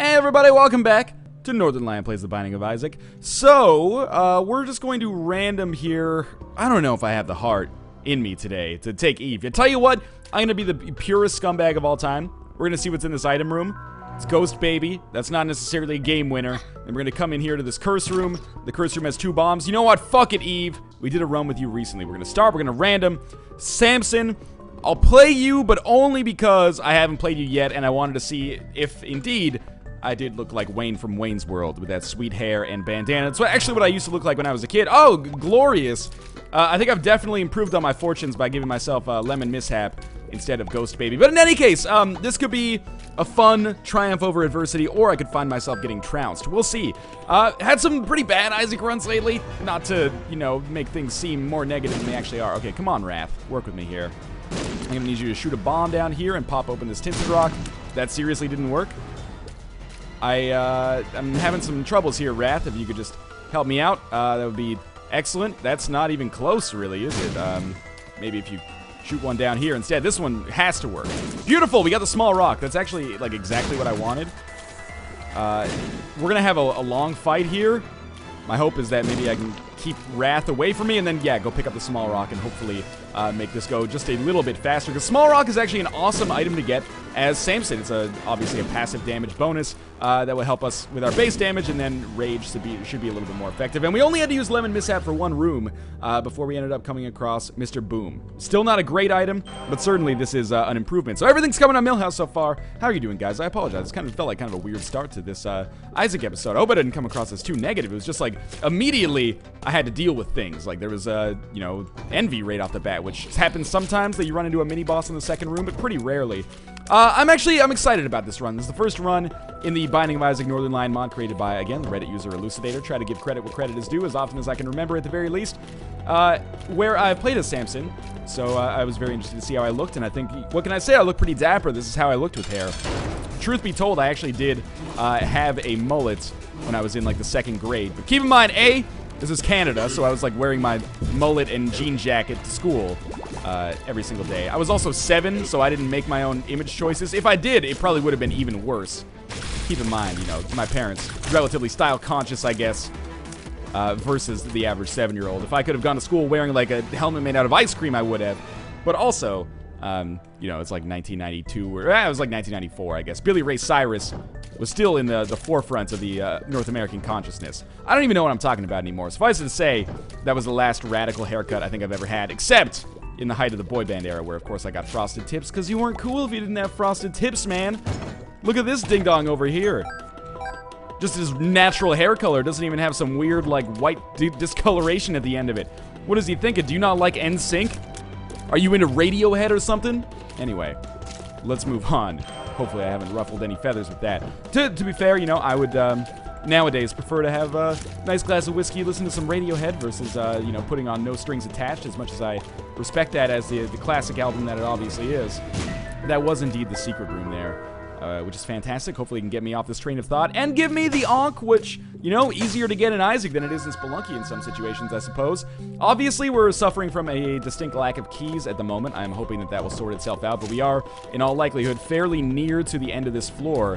Hey everybody, welcome back to Northernlion Plays the Binding of Isaac. So, we're just going to random here. I don't know if I have the heart in me today to take Eve. I tell you what, I'm going to be the purest scumbag of all time. We're going to see what's in this item room. It's Ghost Baby. That's not necessarily a game winner. And we're going to come in here to this curse room. The curse room has 2 bombs. You know what? Fuck it, Eve. We did a run with you recently. We're going to start. We're going to random. Scamson. I'll play you, but only because I haven't played you yet, and I wanted to see if, indeed, I did look like Wayne from Wayne's World with that sweet hair and bandana. It's actually what I used to look like when I was a kid. Oh, glorious. I think I've definitely improved on my fortunes by giving myself a lemon mishap instead of Ghost Baby. But in any case, this could be a fun triumph over adversity, or I could find myself getting trounced. We'll see. Had some pretty bad Isaac runs lately. Not to, you know, make things seem more negative than they actually are. Okay, come on, Wrath. Work with me here. I'm going to need you to shoot a bomb down here and pop open this tinted rock. That seriously didn't work. I'm having some troubles here, Wrath. If you could just help me out, that would be excellent. That's not even close, really, is it? Maybe if you shoot one down here instead. This one has to work. Beautiful, we got the small rock. That's actually, like, exactly what I wanted. We're going to have a long fight here. My hope is that maybe I can keep Wrath away from me and then, yeah, go pick up the small rock and hopefully make this go just a little bit faster. Because small rock is actually an awesome item to get as Scamson. It's obviously a passive damage bonus that will help us with our base damage, and then Rage should be a little bit more effective. And we only had to use Lemon Mishap for 1 room before we ended up coming across Mr. Boom. Still not a great item, but certainly this is an improvement. So everything's coming on Millhouse so far. How are you doing, guys? I apologize. It kind of felt like kind of a weird start to this Isaac episode. I hope I didn't come across as too negative. It was just like immediately I had to deal with things. Like there was, you know, envy right off the bat, which happens sometimes that you run into a mini-boss in the second room, but pretty rarely. I'm excited about this run. This is the first run in the Binding of Isaac Northernlion mod created by, again, the Reddit user Elucidator. Try to give credit where credit is due as often as I can remember at the very least. Where I've played as Scamson, so I was very interested to see how I looked, and I think, what can I say? I look pretty dapper. This is how I looked with hair. Truth be told, I actually did have a mullet when I was in, like, the 2nd grade. But keep in mind, this is Canada, so I was, like, wearing my mullet and jean jacket to school every single day. I was also 7, so I didn't make my own image choices. If I did, it probably would have been even worse. Keep in mind, you know, my parents, relatively style conscious, I guess, versus the average 7-year-old. If I could have gone to school wearing, like, a helmet made out of ice cream, I would have. But also, you know, it's like 1992, or it was like 1994, I guess. Billy Ray Cyrus was still in the forefront of the North American consciousness. I don't even know what I'm talking about anymore. Suffice it to say, that was the last radical haircut I think I've ever had, except in the height of the boy band era, where, of course, I got frosted tips, because you weren't cool if you didn't have frosted tips, man. Look at this ding-dong over here. Just his natural hair color doesn't even have some weird, like, white discoloration at the end of it. What is he thinking? Do you not like NSYNC? Are you into Radiohead or something? Anyway, let's move on. Hopefully I haven't ruffled any feathers with that. To be fair, you know, I would nowadays prefer to have a nice glass of whiskey, listen to some Radiohead versus, you know, putting on No Strings Attached, as much as I respect that as the classic album that it obviously is. That was indeed the secret room there. Which is fantastic. Hopefully it can get me off this train of thought and give me the Ankh, which, you know, easier to get in Isaac than it is in Spelunky in some situations, I suppose. Obviously, we're suffering from a distinct lack of keys at the moment. I'm hoping that that will sort itself out, but we are, in all likelihood, fairly near to the end of this floor,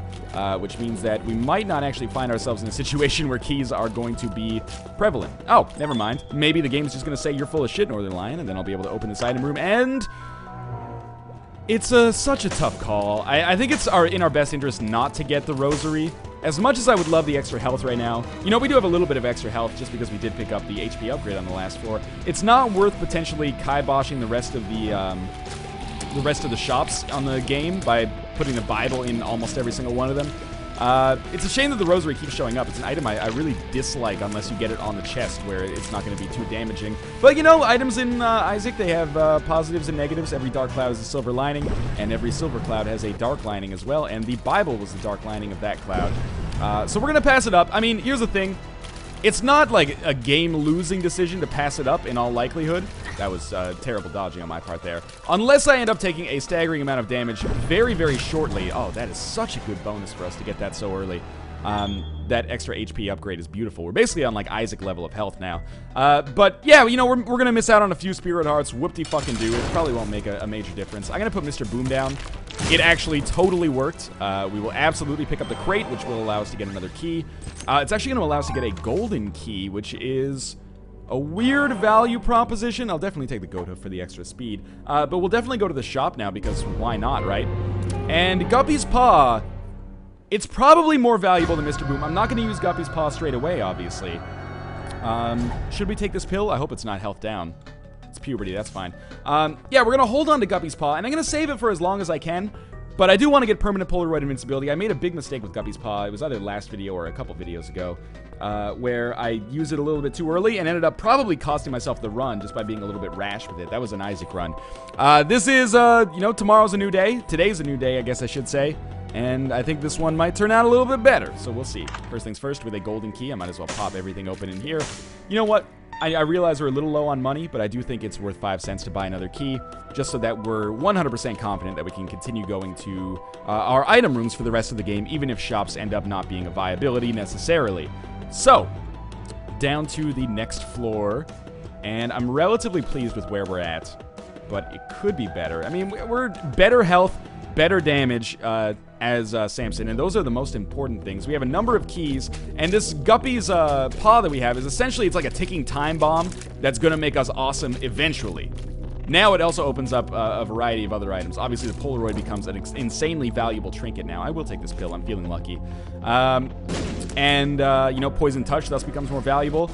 which means that we might not actually find ourselves in a situation where keys are going to be prevalent. Oh, never mind. Maybe the game's just going to say you're full of shit, Northernlion, and then I'll be able to open this item room and... It's such a tough call. I think it's in our best interest not to get the Rosary. As much as I would love the extra health right now, you know, we do have a little bit of extra health just because we did pick up the HP upgrade on the last floor. It's not worth potentially kiboshing the rest of the shops on the game by putting the Bible in almost every single one of them. It's a shame that the Rosary keeps showing up. It's an item I really dislike unless you get it on the chest, where it's not going to be too damaging. But, you know, items in Isaac, they have positives and negatives. Every dark cloud has a silver lining, and every silver cloud has a dark lining as well, and the Bible was the dark lining of that cloud. So we're going to pass it up. I mean, here's the thing. It's not like a game-losing decision to pass it up in all likelihood. That was terrible dodging on my part there. Unless I end up taking a staggering amount of damage very, very shortly. Oh, that is such a good bonus for us to get that so early. That extra HP upgrade is beautiful. We're basically on, like, Isaac level of health now. But, yeah, you know, we're going to miss out on a few Spirit Hearts. Whoop-de-fucking-do. It probably won't make a major difference. I'm going to put Mr. Boom down it actually totally worked. We will absolutely pick up the crate, which will allow us to get another key. It's actually going to allow us to get a golden key, which is a weird value proposition. I'll definitely take the goat hoof for the extra speed. But we'll definitely go to the shop now, because why not, right? And Guppy's Paw, it's probably more valuable than Mr. Boom. I'm not going to use Guppy's Paw straight away, obviously. Should we take this pill? I hope it's not health down. It's puberty, that's fine. Yeah, we're going to hold on to Guppy's Paw, and I'm going to save it for as long as I can. But I do want to get permanent Polaroid invincibility. I made a big mistake with Guppy's Paw. It was either the last video or a couple videos ago, where I used it a little bit too early and ended up probably costing myself the run just by being a little bit rash with it. That was an Isaac run. This is, you know, tomorrow's a new day. Today's a new day, I guess I should say. And I think this one might turn out a little bit better, so we'll see. First things first, with a golden key, I might as well pop everything open in here. You know what? I realize we're a little low on money, but I do think it's worth 5 cents to buy another key, just so that we're 100% confident that we can continue going to our item rooms for the rest of the game, even if shops end up not being a viability necessarily. So, down to the next floor, and I'm relatively pleased with where we're at, but it could be better. I mean, we're better health, better damage as Scamson, and those are the most important things. We have a number of keys, and this Guppy's paw that we have is essentially, it's like a ticking time bomb that's going to make us awesome eventually. Now it also opens up a variety of other items. Obviously, the Polaroid becomes an insanely valuable trinket now. I will take this pill. I'm feeling lucky. You know, Poison Touch thus becomes more valuable.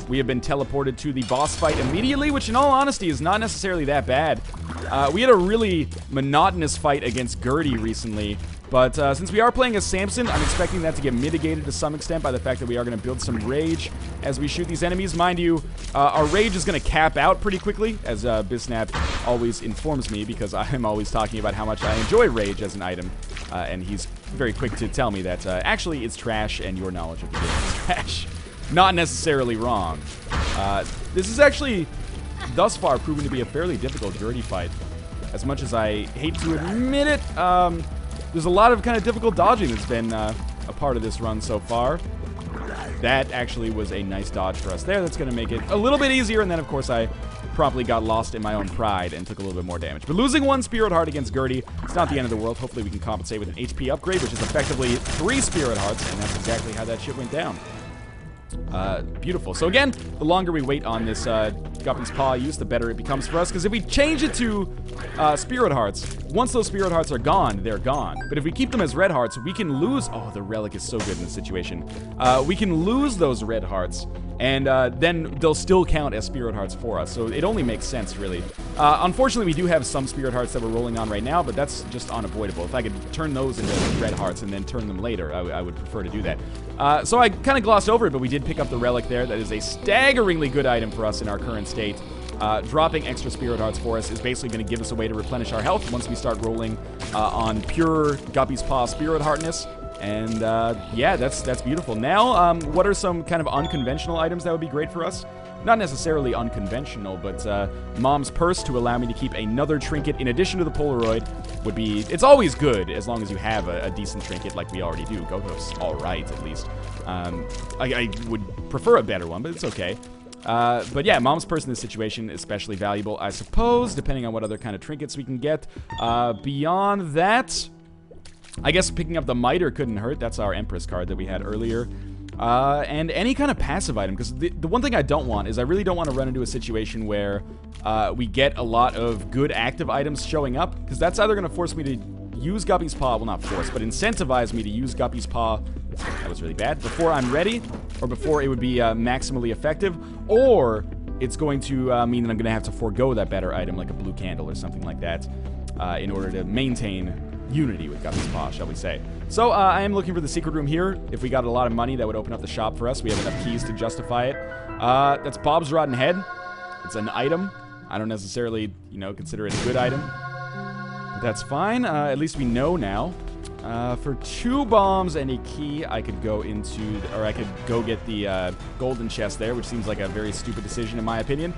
We have been teleported to the boss fight immediately, which in all honesty is not necessarily that bad. We had a really monotonous fight against Gertie recently, but since we are playing as Scamson, I'm expecting that to get mitigated to some extent by the fact that we are going to build some rage as we shoot these enemies. Mind you, our rage is going to cap out pretty quickly, as Bisnap always informs me, because I'm always talking about how much I enjoy rage as an item, and he's very quick to tell me that actually it's trash and your knowledge of the game is trash. Not necessarily wrong. This is actually, thus far, proven to be a fairly difficult Gertie fight. As much as I hate to admit it, there's a lot of kind of difficult dodging that's been a part of this run so far. That actually was a nice dodge for us there. That's going to make it a little bit easier, and then, of course, I promptly got lost in my own pride and took a little bit more damage. But losing 1 Spirit Heart against Gertie, it's not the end of the world. Hopefully we can compensate with an HP upgrade, which is effectively 3 Spirit Hearts, and that's exactly how that shit went down. Beautiful. So again, the longer we wait on this Guppy's Paw use, the better it becomes for us. Because if we change it to Spirit Hearts, once those Spirit Hearts are gone, they're gone. But if we keep them as Red Hearts, we can lose... Oh, the Relic is so good in this situation. We can lose those Red Hearts, and then they'll still count as Spirit Hearts for us. So it only makes sense, really. Unfortunately, we do have some Spirit Hearts that we're rolling on right now, but that's just unavoidable. If I could turn those into Red Hearts and then turn them later, I would prefer to do that. So I kind of glossed over it, but we did pick up the Relic there. That is a staggeringly good item for us in our current state. Dropping extra Spirit Hearts for us is basically going to give us a way to replenish our health once we start rolling on pure Guppy's Paw Spirit Heartness. And yeah, that's beautiful. Now, what are some kind of unconventional items that would be great for us? Not necessarily unconventional, but Mom's Purse to allow me to keep another trinket in addition to the Polaroid would be... It's always good as long as you have a decent trinket like we already do. Goat Hoof's all right, at least. I would prefer a better one, but it's okay. But yeah, Mom's Purse in this situation is especially valuable, I suppose, depending on what other kind of trinkets we can get. Beyond that, I guess picking up the Miter couldn't hurt. That's our Empress card that we had earlier. And any kind of passive item, because the one thing I don't want is I really don't want to run into a situation where we get a lot of good active items showing up, because that's either going to force me to use Guppy's Paw, well, not force, but incentivize me to use Guppy's Paw, that was really bad, before I'm ready, or before it would be maximally effective, or it's going to mean that I'm going to have to forego that better item, like a blue candle or something like that, in order to maintain unity with Guppy's Paw, shall we say. So, I am looking for the secret room here. If we got a lot of money, that would open up the shop for us. We have enough keys to justify it. That's Bob's Rotten Head. It's an item. I don't necessarily, you know, consider it a good item. But that's fine. At least we know now. For 2 bombs and a key, I could go into, or I could go get the golden chest there, which seems like a very stupid decision in my opinion.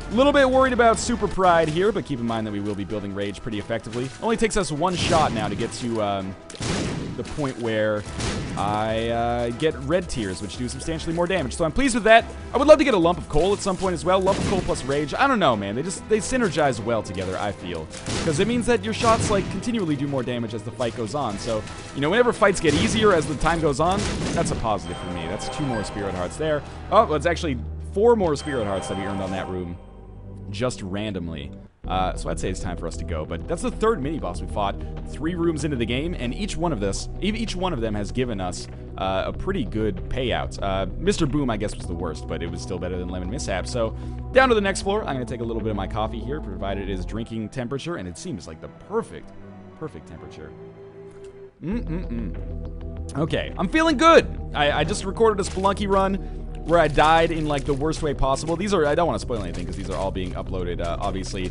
A little bit worried about Super Pride here, but keep in mind that we will be building Rage pretty effectively. Only takes us 1 shot now to get to the point where I get red tears, which do substantially more damage. So I'm pleased with that. I would love to get a lump of coal at some point as well. Lump of coal plus rage. I don't know, man. They synergize well together, I feel. Because it means that your shots, like, continually do more damage as the fight goes on. So, you know, whenever fights get easier as the time goes on, that's a positive for me. That's 2 more spirit hearts there. Oh, well, it's actually 4 more spirit hearts that we earned on that room. Just randomly. So I'd say it's time for us to go, but that's the 3rd mini-boss we fought, 3 rooms into the game, and each one of them has given us a pretty good payout. Mr. Boom, I guess, was the worst, but it was still better than Lemon Mishap. So down to the next floor. I'm going to take a little bit of my coffee here, provided it is drinking temperature, and it seems like the perfect temperature. Okay, I'm feeling good. I just recorded a Spelunky run where I died in, like, the worst way possible. These are, I don't want to spoil anything because these are all being uploaded, obviously,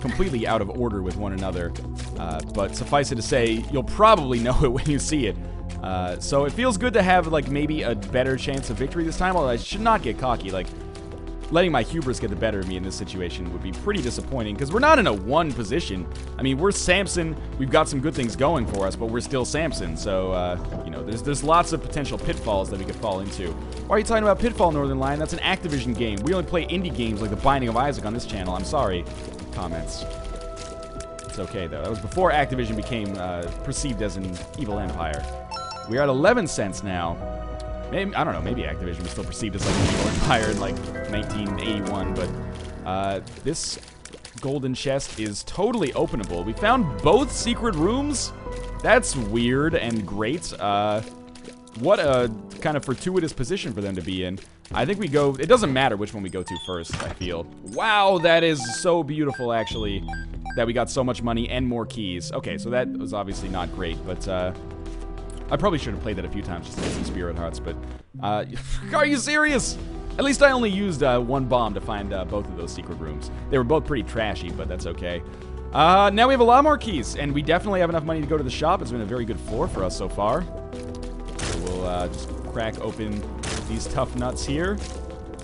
completely out of order with one another. But suffice it to say, you'll probably know it when you see it. So it feels good to have, like, maybe a better chance of victory this time, although I should not get cocky. Like, letting my hubris get the better of me in this situation would be pretty disappointing, because we're not in a 1 position. I mean, we're Scamson, we've got some good things going for us, but we're still Scamson, so, you know, there's lots of potential pitfalls that we could fall into. Why are you talking about Pitfall, Northernlion? That's an Activision game. We only play indie games like The Binding of Isaac on this channel. I'm sorry. Comments. It's okay, though. That was before Activision became perceived as an evil empire. We're at 11 cents now. Maybe, I don't know, maybe Activision was still perceived as like an evil empire in like 1981, but this golden chest is totally openable. We found both secret rooms? That's weird and great. What a kind of fortuitous position for them to be in. I think we go, it doesn't matter which one we go to first, I feel. Wow, that is so beautiful, actually, that we got so much money and more keys. Okay, so that was obviously not great, but I probably should have played that a few times just to get some spirit hearts, but are you serious? At least I only used 1 bomb to find both of those secret rooms. They were both pretty trashy, but that's okay. Now we have a lot more keys, and we definitely have enough money to go to the shop. It's been a very good floor for us so far. So we'll just crack open these tough nuts here,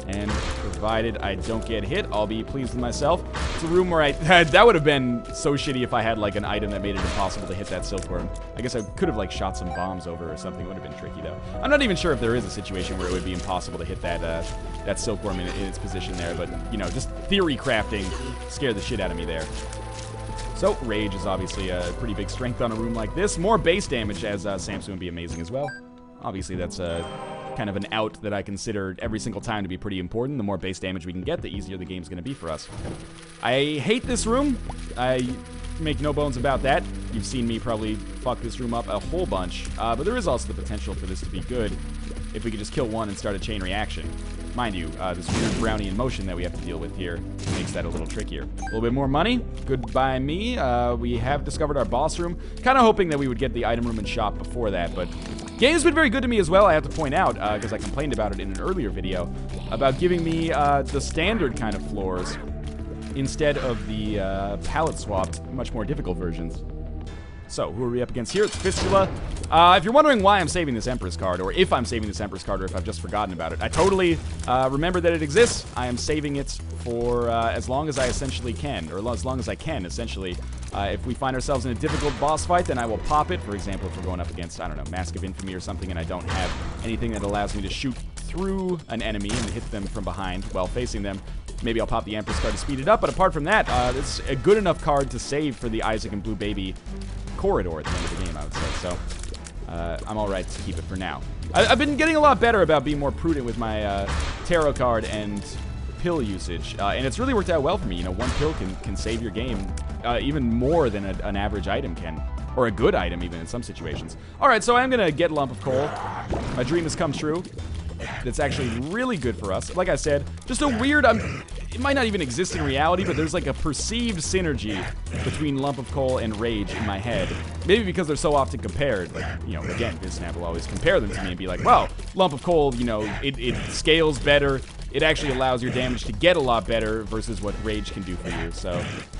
and provided I don't get hit, I'll be pleased with myself. It's a room where I... that would have been so shitty if I had, like, an item that made it impossible to hit that silkworm. I guess I could have, like, shot some bombs over or something. It would have been tricky, though. I'm not even sure if there is a situation where it would be impossible to hit that that silkworm in its position there, but, you know, just theory crafting scared the shit out of me there. So, Rage is obviously a pretty big strength on a room like this. More base damage, as Scamson would be amazing as well. Obviously, that's kind of an out that I consider every single time to be pretty important. The more base damage we can get, the easier the game's going to be for us. I hate this room. I make no bones about that. You've seen me probably fuck this room up a whole bunch. But there is also the potential for this to be good if we could just kill one and start a chain reaction. Mind you, this weird Brownian motion that we have to deal with here makes that a little trickier. A little bit more money. Good by me. We have discovered our boss room. Kind of hoping that we would get the item room and shop before that, but game's been very good to me as well, I have to point out, because I complained about it in an earlier video, about giving me the standard kind of floors instead of the palette-swapped, much more difficult versions. So, who are we up against here? It's Fistula. If you're wondering why I'm saving this Empress card, or if I'm saving this Empress card, or if I've just forgotten about it, I totally remember that it exists. I am saving it for as long as I essentially can, or as long as I can, essentially. If we find ourselves in a difficult boss fight, then I will pop it. For example, if we're going up against, I don't know, Mask of Infamy or something, and I don't have anything that allows me to shoot through an enemy and hit them from behind while facing them, maybe I'll pop the Empress card to speed it up. But apart from that, it's a good enough card to save for the Isaac and Blue Baby corridor at the end of the game, I would say. So I'm all right to keep it for now. I've been getting a lot better about being more prudent with my tarot card and pill usage, and it's really worked out well for me. You know, 1 pill can save your game even more than an average item can, or a good item even in some situations. All right, so I'm gonna get Lump of Coal. My dream has come true. That's actually really good for us. Like I said, just a weird, it might not even exist in reality, but there's like a perceived synergy between Lump of Coal and Rage in my head. Maybe because they're so often compared. Like, you know, again, BizSnap will always compare them to me and be like, well, Lump of Coal, you know, it scales better. It actually allows your damage to get a lot better versus what Rage can do for you. So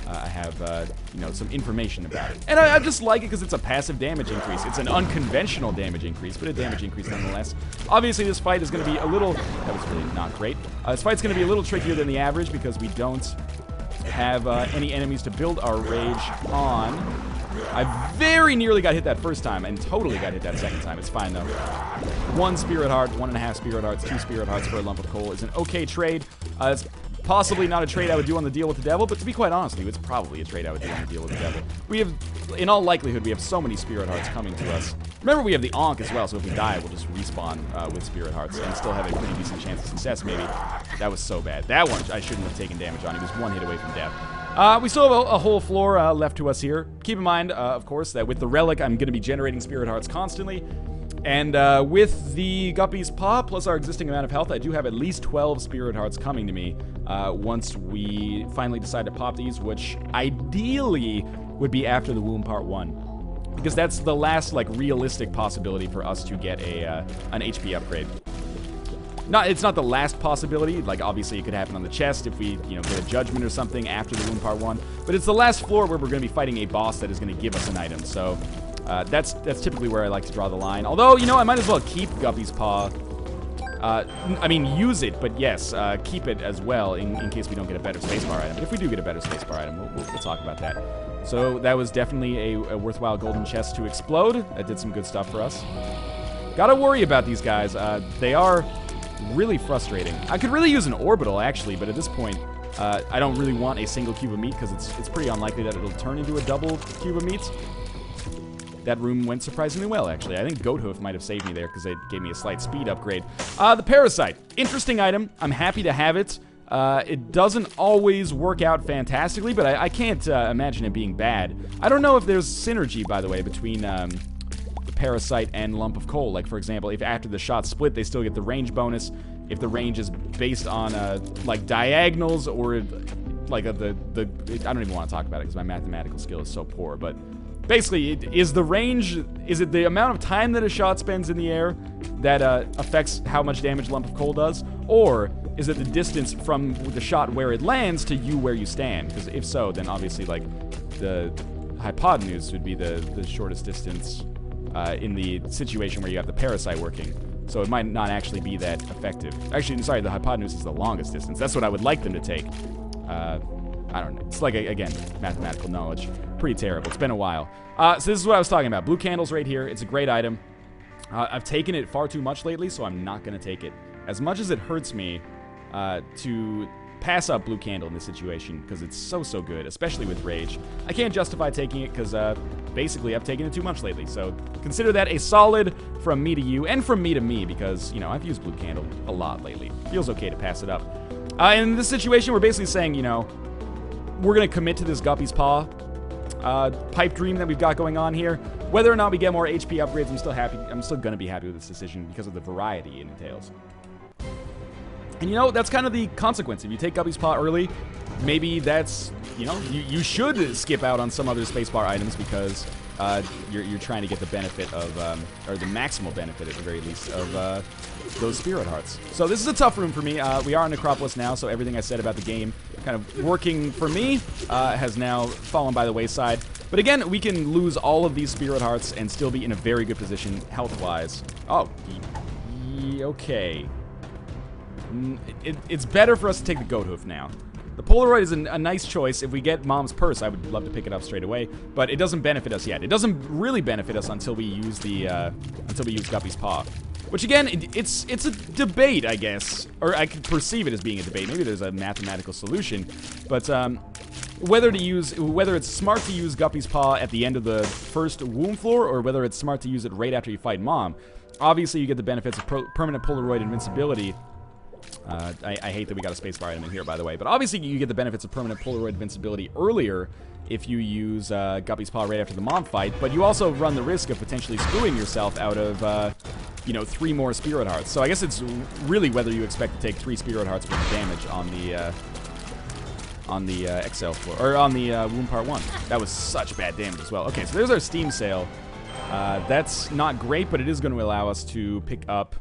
I have, you know, some information about it. And I just like it because it's a passive damage increase. It's an unconventional damage increase, but a damage increase nonetheless. Obviously, this fight is going to be a little... That was really not great. This fight's going to be a little trickier than the average because we don't have any enemies to build our Rage on. I very nearly got hit that first time and totally got hit that second time. It's fine, though. 1 Spirit Heart, 1.5 Spirit Hearts, 2 Spirit Hearts for a lump of coal is an okay trade. It's possibly not a trade I would do on the deal with the devil, but to be quite honest with you, it's probably a trade I would do on the deal with the devil. We have, in all likelihood, we have so many Spirit Hearts coming to us. Remember, we have the Ankh as well, so if we die, we'll just respawn with Spirit Hearts and still have a pretty decent chance of success, maybe. That was so bad. That one, I shouldn't have taken damage on. He was 1 hit away from death. We still have a whole floor left to us here. Keep in mind, of course, that with the Relic, I'm going to be generating Spirit Hearts constantly. And with the Guppy's Paw, plus our existing amount of health, I do have at least 12 Spirit Hearts coming to me once we finally decide to pop these, which ideally would be after the Womb Part 1. Because that's the last, like, realistic possibility for us to get an HP upgrade. It's not the last possibility. Like, obviously, it could happen on the chest if we, get a judgment or something after the Womb Part 1. But it's the last floor where we're going to be fighting a boss that is going to give us an item. So that's typically where I like to draw the line. Although, I might as well keep Guppy's Paw. I mean, use it, but yes, keep it as well in case we don't get a better spacebar item. But if we do get a better spacebar item, we'll talk about that. So that was definitely a worthwhile golden chest to explode. That did some good stuff for us. Gotta worry about these guys. They are really frustrating. I could really use an orbital, actually, but at this point, I don't really want a single cube of meat because it's pretty unlikely that it'll turn into a double cube of meat. That room went surprisingly well, actually. I think Goathoof might have saved me there because it gave me a slight speed upgrade. The Parasite. Interesting item. I'm happy to have it. It doesn't always work out fantastically, but I can't imagine it being bad. I don't know if there's synergy, by the way, between the Parasite and Lump of Coal. Like, for example, if after the shot split, they still get the range bonus. If the range is based on, like, diagonals or, like, I don't even want to talk about it because my mathematical skill is so poor, but basically, is the range, is it the amount of time that a shot spends in the air that affects how much damage Lump of Coal does? Or is it the distance from the shot where it lands to you where you stand? Because if so, then obviously, like, the hypotenuse would be the shortest distance in the situation where you have the Parasite working. So it might not actually be that effective. Actually, sorry, the hypotenuse is the longest distance. That's what I would like them to take. I don't know. It's like, again, mathematical knowledge. Pretty terrible. It's been a while. So this is what I was talking about. Blue candles right here. It's a great item. I've taken it far too much lately, so I'm not going to take it. As much as it hurts me to pass up blue candle in this situation, because it's so good, especially with rage, I can't justify taking it because basically I've taken it too much lately. So consider that a solid from me to you and from me to me because, I've used blue candle a lot lately. Feels okay to pass it up. In this situation, we're basically saying, we're going to commit to this Guppy's Paw pipe dream that we've got going on here. Whether or not we get more HP upgrades, I'm still happy. I'm still going to be happy with this decision because of the variety it entails. And that's kind of the consequence. If you take Guppy's Paw early, maybe that's, you should skip out on some other spacebar items because you're trying to get the benefit of, or the maximal benefit at the very least of those Spirit Hearts. So this is a tough room for me. We are on Necropolis now, so everything I said about the game kind of working for me has now fallen by the wayside. But again, we can lose all of these Spirit Hearts and still be in a very good position health-wise. Oh, okay. It's better for us to take the Goathoof now. The Polaroid is a nice choice. If we get Mom's Purse, I would love to pick it up straight away. But it doesn't benefit us yet. It doesn't really benefit us until we use Guppy's Paw. Which again, it's a debate, I guess, or I could perceive it as being a debate. Maybe there's a mathematical solution, but whether it's smart to use Guppy's Paw at the end of the first womb floor, or whether it's smart to use it right after you fight Mom. Obviously, you get the benefits of permanent Polaroid invincibility. I hate that we got a spacebar item in here, by the way, but obviously you get the benefits of permanent Polaroid invincibility earlier if you use Guppy's Paw right after the Mom fight, but you also run the risk of potentially screwing yourself out of 3 more Spirit Hearts. So I guess it's really whether you expect to take 3 Spirit Hearts worth of damage on the XL floor, or on the Womb Part 1. That was such bad damage as well. Okay, so there's our Steam sale. That's not great, but it is going to allow us to pick up,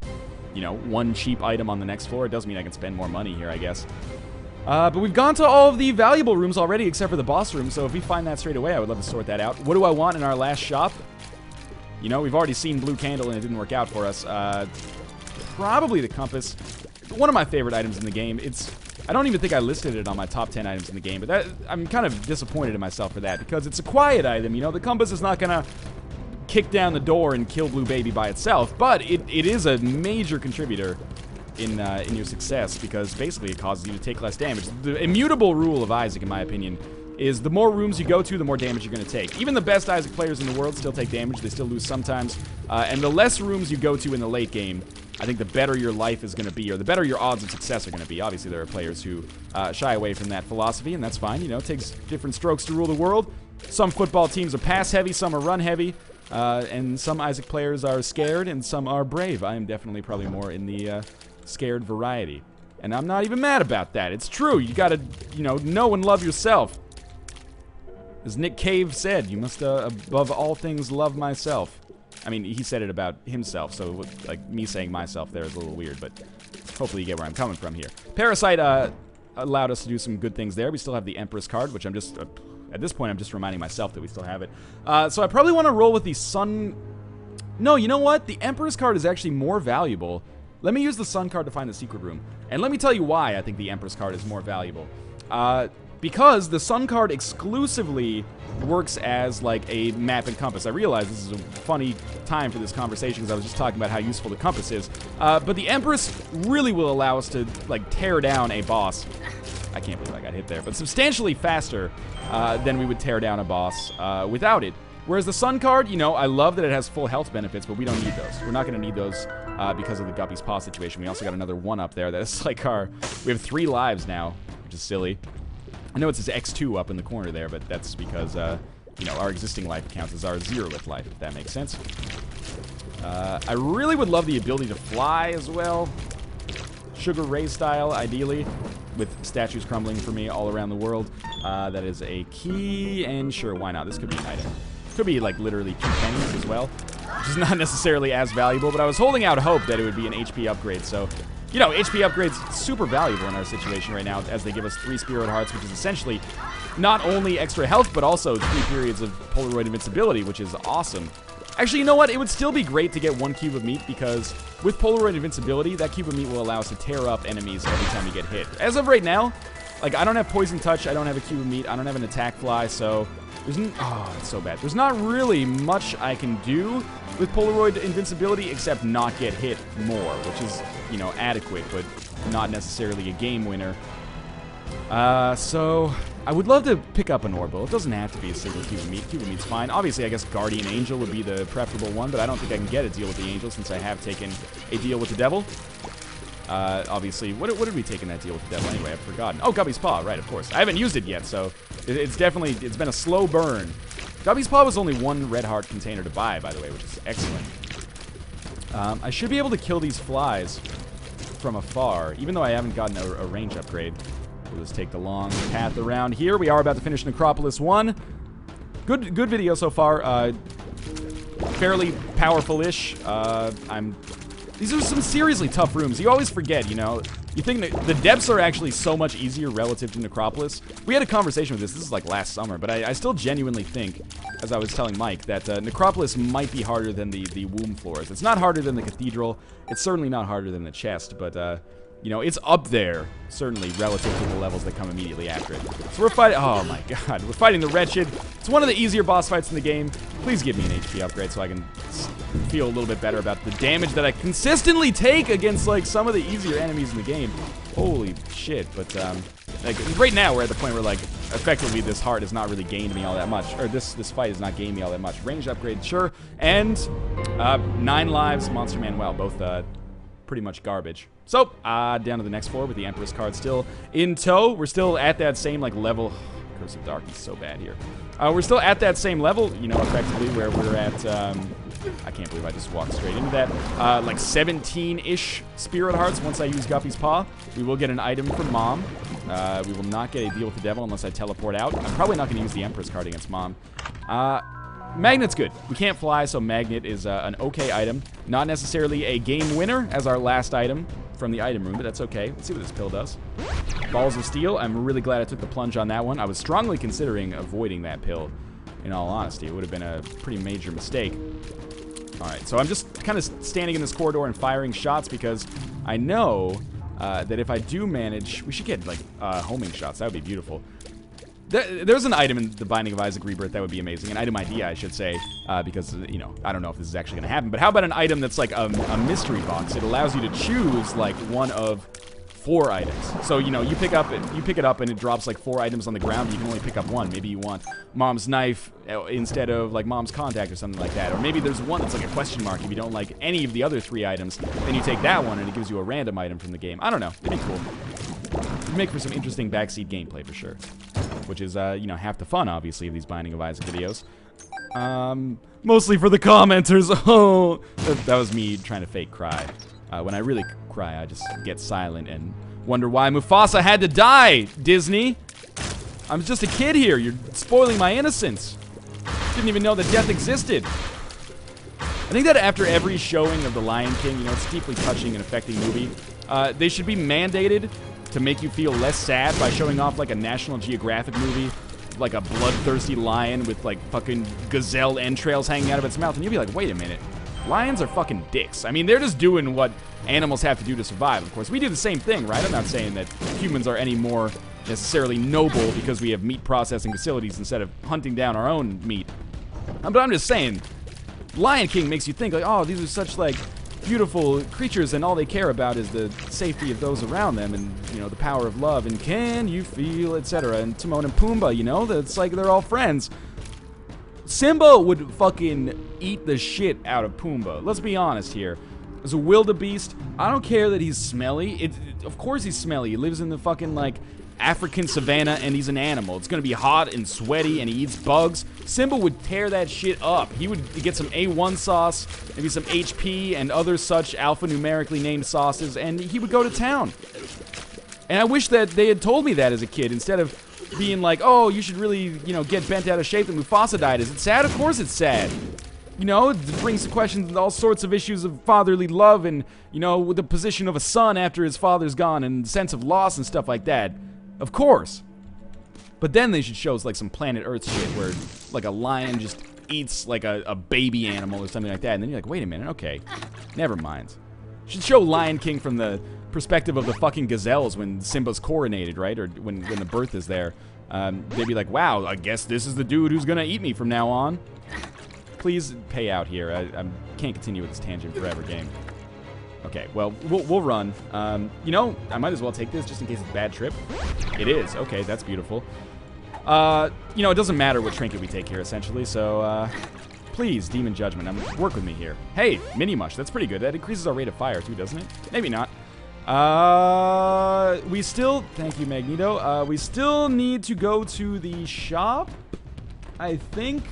1 cheap item on the next floor. It does mean I can spend more money here, I guess. But we've gone to all of the valuable rooms already, except for the boss room, so if we find that straight away, I would love to sort that out. What do I want in our last shop? We've already seen Blue Candle and it didn't work out for us. Probably the Compass. One of my favorite items in the game. It's I don't even think I listed it on my top 10 items in the game, but I'm kind of disappointed in myself for that, because it's a quiet item. You know, the compass is not going to kick down the door and kill Blue Baby by itself, but it is a major contributor in your success, because basically it causes you to take less damage. The immutable rule of Isaac, in my opinion, is the more rooms you go to, the more damage you're going to take. Even the best Isaac players in the world still take damage. They still lose sometimes. And the less rooms you go to in the late game, I think the better your life is going to be, or the better your odds of success are going to be. Obviously, there are players who shy away from that philosophy, and that's fine. You know, it takes different strokes to rule the world. Some football teams are pass-heavy, some are run-heavy, and some Isaac players are scared, and some are brave. I am definitely probably more in the scared variety. And I'm not even mad about that. It's true. You got to, you know and love yourself. As Nick Cave said, you must, above all things, love myself. I mean, he said it about himself, so, like, me saying myself there is a little weird, but hopefully you get where I'm coming from here. Parasite, allowed us to do some good things there. We still have the Empress card, which I'm just, at this point, I'm just reminding myself that we still have it. So I probably want to roll with the Sun... No, you know what? The Empress card is actually more valuable. Let me use the Sun card to find the secret room. And let me tell you why I think the Empress card is more valuable. Because the Sun card exclusively works as, like, a map and compass. I realize this is a funny time for this conversation because I was just talking about how useful the compass is. But the Empress really will allow us to, like, tear down a boss. I can't believe I got hit there. But substantially faster than we would tear down a boss without it. Whereas the Sun card, you know, I love that it has full health benefits, but we don't need those. We're not going to need those because of the Guppy's Paw situation. We also got another one up there. That's like we have 3 lives now, which is silly. I know it says X2 up in the corner there, but that's because, you know, our existing life counts as our 0th life, if that makes sense. I really would love the ability to fly as well. Sugar Ray style, ideally, with statues crumbling for me all around the world. That is a key, and sure, why not? This could be an item. Could be, like, literally 2 pennies as well, which is not necessarily as valuable, but I was holding out hope that it would be an HP upgrade, so... You know, HP upgrades super valuable in our situation right now, as they give us 3 Spirit Hearts, which is essentially not only extra health, but also 3 periods of Polaroid invincibility, which is awesome. Actually, you know what? It would still be great to get 1 cube of meat, because with Polaroid invincibility, that cube of meat will allow us to tear up enemies every time we get hit. As of right now, like, I don't have Poison Touch, I don't have a cube of meat, I don't have an Attack Fly, so... oh, it's so bad. There's not really much I can do with Polaroid invincibility except not get hit more, which is, you know, adequate, but not necessarily a game winner. So I would love to pick up an Orbital. It doesn't have to be a single cube of meat. Cube of meat's fine. Obviously, I guess Guardian Angel would be the preferable one, but I don't think I can get a deal with the Angel since I have taken a deal with the Devil. Obviously, what did we take in that deal with the Devil anyway? I've forgotten. Oh, Guppy's Paw, right, of course. I haven't used it yet, so it's been a slow burn. Guppy's Paw was only 1 red heart container to buy, by the way, which is excellent. I should be able to kill these flies from afar, even though I haven't gotten a range upgrade. We'll just take the long path around here. We are about to finish Necropolis 1. Good video so far. Fairly powerful-ish. These are some seriously tough rooms. You always forget, you know. You think that the depths are actually so much easier relative to Necropolis. We had a conversation with this. This is like last summer, but I still genuinely think, as I was telling Mike, that Necropolis might be harder than the womb floors. It's not harder than the Cathedral. It's certainly not harder than the chest, but, you know, it's up there, certainly, relative to the levels that come immediately after it. So we're fighting... Oh, my God. We're fighting the Wretched. It's one of the easier boss fights in the game. Please give me an HP upgrade so I can feel a little bit better about the damage that I consistently take against, like, some of the easier enemies in the game. Holy shit. But, like, right now we're at the point where, like, effectively this heart has not really gained me all that much. Or this fight has not gained me all that much. Range upgrade, sure. And 9 lives, Monster Manuel. Both, pretty much garbage. So, down to the next floor with the Empress card still in tow. We're still at that same, like, level. Curse of Darkness is so bad here. We're still at that same level, you know, effectively, where we're at, I can't believe I just walked straight into that. Like 17-ish Spirit Hearts once I use Guppy's Paw. We will get an item from Mom. We will not get a deal with the Devil unless I teleport out. I'm probably not going to use the Empress card against Mom. Magnet's good. We can't fly, so Magnet is an okay item. Not necessarily a game winner as our last item from the item room, but that's okay. Let's see what this pill does. Balls of Steel. I'm really glad I took the plunge on that one. I was strongly considering avoiding that pill, in all honesty. It would have been a pretty major mistake. Alright, so I'm just kind of standing in this corridor and firing shots because I know that if I do manage... We should get, like, homing shots. That would be beautiful. There's an item in the Binding of Isaac Rebirth that would be amazing. An item idea, I should say, because, you know, I don't know if this is actually going to happen. But how about an item that's like a mystery box? It allows you to choose, like, one of 4 items. So, you know, you pick it up and it drops, like, 4 items on the ground, but you can only pick up 1. Maybe you want Mom's knife instead of, like, Mom's contact or something like that. Or maybe there's one that's like a question mark. If you don't like any of the other 3 items, then you take that one and it gives you a random item from the game. I don't know. It'd be cool. It'd make for some interesting backseat gameplay for sure. Which is, you know, half the fun, obviously, of these Binding of Isaac videos. Mostly for the commenters. Oh, that was me trying to fake cry. When I really cry, I just get silent and wonder why Mufasa had to die, Disney. I'm just a kid here. You're spoiling my innocence. Didn't even know that death existed. I think that after every showing of The Lion King, you know, it's a deeply touching and affecting movie. They should be mandated to make you feel less sad by showing off like a National Geographic movie, like a bloodthirsty lion with like fucking gazelle entrails hanging out of its mouth, and you'll be like, wait a minute, lions are fucking dicks. I mean, they're just doing what animals have to do to survive. Of course, we do the same thing, right? I'm not saying that humans are any more necessarily noble because we have meat processing facilities instead of hunting down our own meat. But I'm just saying, Lion King makes you think like, oh, these are such like beautiful creatures, and all they care about is the safety of those around them, and you know, the power of love, and can you feel, etc. And Timon and Pumbaa, you know, it's like they're all friends. Simba would fucking eat the shit out of Pumbaa. Let's be honest here. As a wildebeest, I don't care that he's smelly. Of course he's smelly. He lives in the fucking like African savannah, and he's an animal. It's gonna be hot and sweaty, and he eats bugs. Simba would tear that shit up. He would get some A1 sauce, maybe some HP, and other such alphanumerically named sauces, and he would go to town. And I wish that they had told me that as a kid, instead of being like, oh, you should really, you know, get bent out of shape that Mufasa died. Is it sad? Of course it's sad. You know, it brings to questions all sorts of issues of fatherly love and, you know, with the position of a son after his father's gone and sense of loss and stuff like that. Of course. But then they should show us like some Planet Earth shit where like a lion just eats like a baby animal or something like that. And then you're like, wait a minute, okay. Never mind. Should show Lion King from the perspective of the fucking gazelles when Simba's coronated, right? Or when the birth is there. They'd be like, wow, I guess this is the dude who's gonna eat me from now on. Please pay out here. I can't continue with this tangent forever, game. Okay, well, we'll run. You know, I might as well take this just in case it's a bad trip. It is. Okay, that's beautiful. You know, it doesn't matter what trinket we take here, essentially, so, please, Demon Judgment, work with me here. Hey, Mini Mush, that's pretty good. That increases our rate of fire, too, doesn't it? Maybe not. We still... Thank you, Magneto. We still need to go to the shop, I think.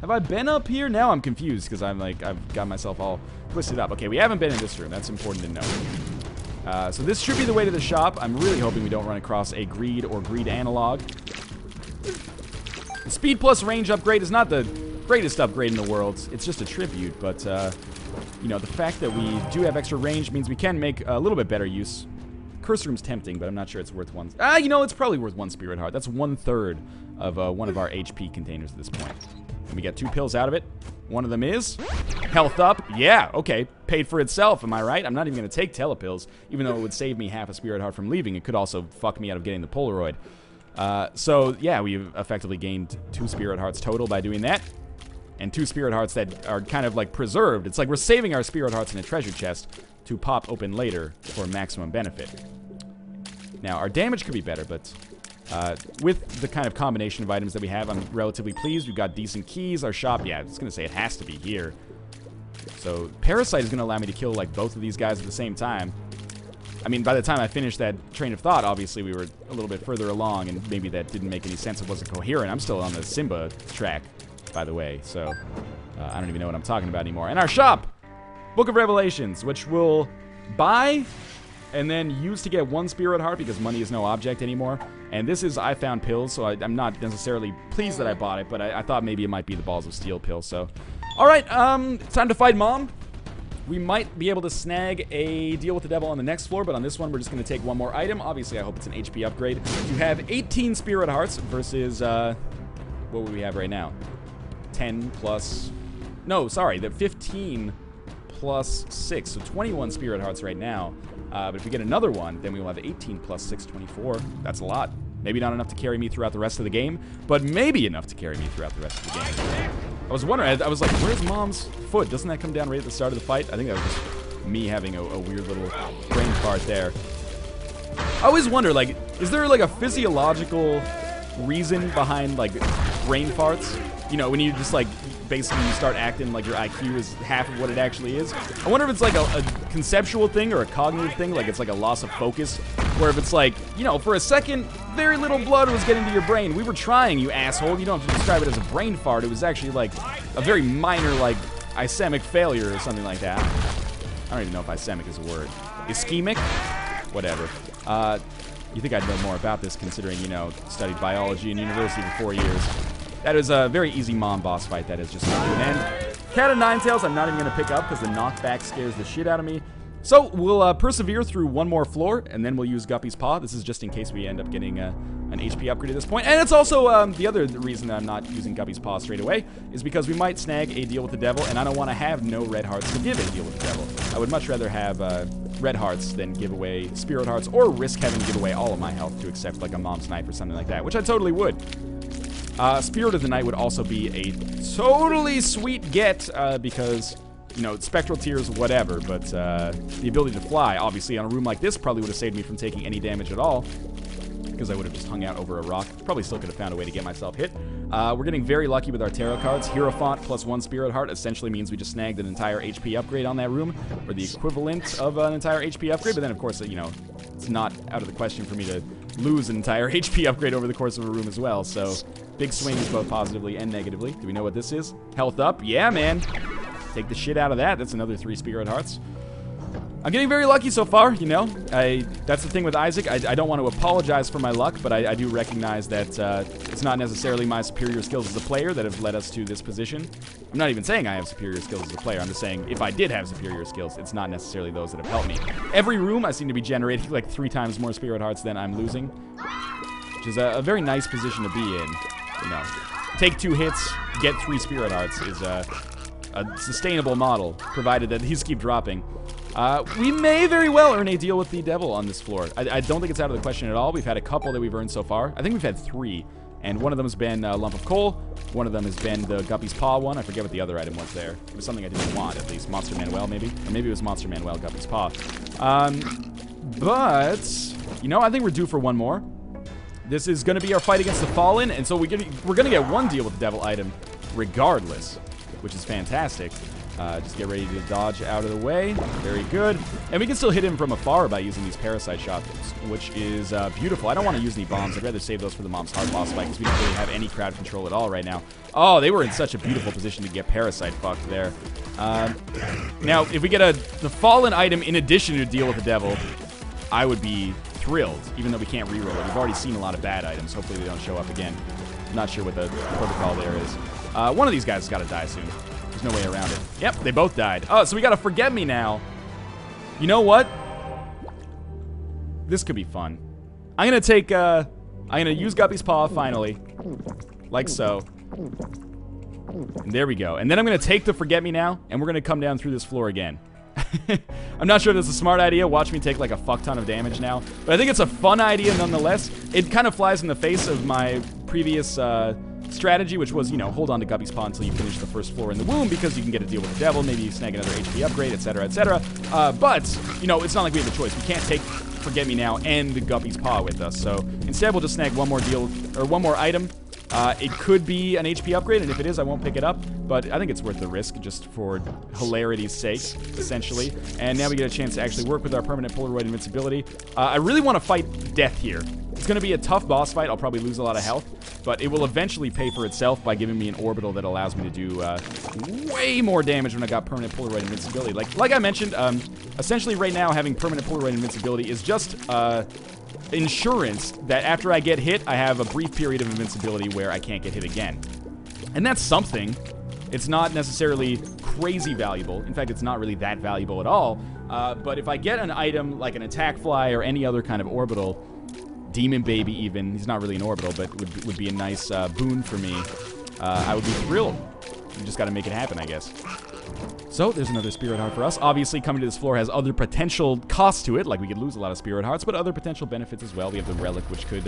Have I been up here? Now I'm confused, because I'm like, I've got myself all twisted up. Okay, we haven't been in this room. That's important to know. So this should be the way to the shop. I'm really hoping we don't run across a greed or greed analog. The speed plus range upgrade is not the greatest upgrade in the world. It's just a tribute, but, you know, the fact that we do have extra range means we can make a little bit better use. Curse Room's tempting, but I'm not sure it's worth one. You know, it's probably worth 1 Spirit Heart. That's 1/3 of one of our HP containers at this point. And we get 2 pills out of it. One of them is health up. Yeah, okay. Paid for itself, am I right? I'm not even going to take telepills, even though it would save me half a Spirit Heart from leaving. It could also fuck me out of getting the Polaroid. So, yeah, we've effectively gained 2 Spirit Hearts total by doing that. And 2 Spirit Hearts that are kind of, like, preserved. It's like we're saving our Spirit Hearts in a treasure chest to pop open later for maximum benefit. Now, our damage could be better, but... with the kind of combination of items that we have, I'm relatively pleased. We've got decent keys. Our shop, yeah, I was going to say it has to be here. So, Parasite is going to allow me to kill, like, both of these guys at the same time. I mean, by the time I finished that train of thought, obviously we were a little bit further along, and maybe that didn't make any sense. It wasn't coherent. I'm still on the Simba track, by the way, so I don't even know what I'm talking about anymore. And our shop! Book of Revelations, which we'll buy... and then use to get 1 Spirit Heart because money is no object anymore. And this is I Found Pills, so I'm not necessarily pleased that I bought it, but I thought maybe it might be the Balls of Steel pill, so... Alright, it's time to fight Mom. We might be able to snag a Deal with the Devil on the next floor, but on this one we're just going to take 1 more item. Obviously, I hope it's an HP upgrade. You have 18 Spirit Hearts versus, what would we have right now? 10 plus... No, sorry, the 15 plus 6, so 21 Spirit Hearts right now. But if we get another one, then we will have 18 plus 6, 24. That's a lot. Maybe not enough to carry me throughout the rest of the game, but maybe enough to carry me throughout the rest of the game. I was wondering, I was like, where's Mom's foot? Doesn't that come down right at the start of the fight? I think that was just me having a weird little brain fart there. I always wonder, like, is there like a physiological reason behind like brain farts? You know, when you just like basically you start acting like your IQ is half of what it actually is. I wonder if it's like a conceptual thing or a cognitive thing, like it's like a loss of focus, where if it's like, you know, for a second, very little blood was getting to your brain. We were trying, you asshole. You don't have to describe it as a brain fart. It was actually like a very minor, like, ischemic failure or something like that. I don't even know if ischemic is a word. Ischemic? Whatever. You think I'd know more about this considering, you know, studied biology in university for 4 years. That is a very easy Mom boss fight that has just come to an end. Cat of Nine Tails I'm not even going to pick up because the knockback scares the shit out of me. So we'll persevere through one more floor, and then we'll use Guppy's Paw. This is just in case we end up getting an HP upgrade at this point. And it's also the other reason that I'm not using Guppy's Paw straight away is because we might snag a deal with the devil, and I don't want to have no red hearts to give a deal with the devil. I would much rather have red hearts than give away spirit hearts, or risk having to give away all of my health to accept like a Mom's Knife or something like that, which I totally would. Spirit of the Night would also be a totally sweet get because, you know, spectral tears, whatever, but the ability to fly, obviously, on a room like this probably would have saved me from taking any damage at all because I would have just hung out over a rock. Probably still could have found a way to get myself hit. We're getting very lucky with our tarot cards. Hierophant plus 1 Spirit Heart essentially means we just snagged an entire HP upgrade on that room, or the equivalent of an entire HP upgrade, but then, of course, you know, it's not out of the question for me to lose an entire HP upgrade over the course of a room as well, so big swings both positively and negatively. Do we know what this is? Health up? Yeah, man. Take the shit out of that. That's another 3 Spirit Hearts. I'm getting very lucky so far, you know. That's the thing with Isaac. I don't want to apologize for my luck, but I do recognize that it's not necessarily my superior skills as a player that have led us to this position. I'm not even saying I have superior skills as a player. I'm just saying if I did have superior skills, it's not necessarily those that have helped me. Every room, I seem to be generating like 3 times more Spirit Hearts than I'm losing, which is a very nice position to be in. You know, take 2 hits, get 3 Spirit Hearts is a sustainable model, provided that these keep dropping. We may very well earn a deal with the devil on this floor. I don't think it's out of the question at all. We've had a couple that we've earned so far. I think we've had 3, and one of them has been a lump of coal. One of them has been the Guppy's Paw one. I forget what the other item was there. It was something I didn't want, at least. Monster Manuel, maybe? Or maybe it was Monster Manuel, Guppy's Paw. But, you know, I think we're due for one more. This is going to be our fight against the Fallen, and so we're going to get one deal with the devil item regardless, which is fantastic. Just get ready to dodge out of the way. Very good. And we can still hit him from afar by using these parasite shots, which is beautiful. I don't want to use any bombs. I'd rather save those for the Mom's Heart boss fight because we don't really have any crowd control at all right now. Oh, they were in such a beautiful position to get parasite fucked there. Now, if we get the Fallen item in addition to deal with the devil, I would be thrilled, even though we can't reroll it. We've already seen a lot of bad items. Hopefully they don't show up again. I'm not sure what the protocol there is. One of these guys has got to die soon. There's no way around it. Yep, they both died. Oh, so we got to forget me now. You know what? This could be fun. I'm going to take, I'm going to use Guppy's Paw finally. Like so. And there we go. And then I'm going to take the forget me now, and we're going to come down through this floor again. I'm not sure that's a smart idea. Watch me take like a fuck ton of damage now. But I think it's a fun idea nonetheless. It kind of flies in the face of my previous strategy, which was, you know, hold on to Guppy's Paw until you finish the first floor in the womb because you can get a deal with the devil, maybe you snag another HP upgrade, etc., etc. But, you know, it's not like we have a choice. We can't take Forget Me Now and the Guppy's Paw with us. So instead, we'll just snag one more deal, or one more item. It could be an HP upgrade, and if it is, I won't pick it up. But I think it's worth the risk just for hilarity's sake, essentially. And now we get a chance to actually work with our permanent Polaroid invincibility. I really want to fight death here. It's going to be a tough boss fight. I'll probably lose a lot of health, but it will eventually pay for itself by giving me an orbital that allows me to do way more damage when I got permanent Polaroid invincibility. Like I mentioned, essentially right now having permanent Polaroid invincibility is just insurance that after I get hit, I have a brief period of invincibility where I can't get hit again. And that's something. It's not necessarily crazy valuable. In fact, it's not really that valuable at all. But if I get an item like an attack fly or any other kind of orbital, Demon Baby even, he's not really an orbital, but would be a nice boon for me, I would be thrilled. You just got to make it happen, I guess. So, there's another Spirit Heart for us. Obviously, coming to this floor has other potential costs to it, like we could lose a lot of Spirit Hearts, but other potential benefits as well. We have the Relic, which could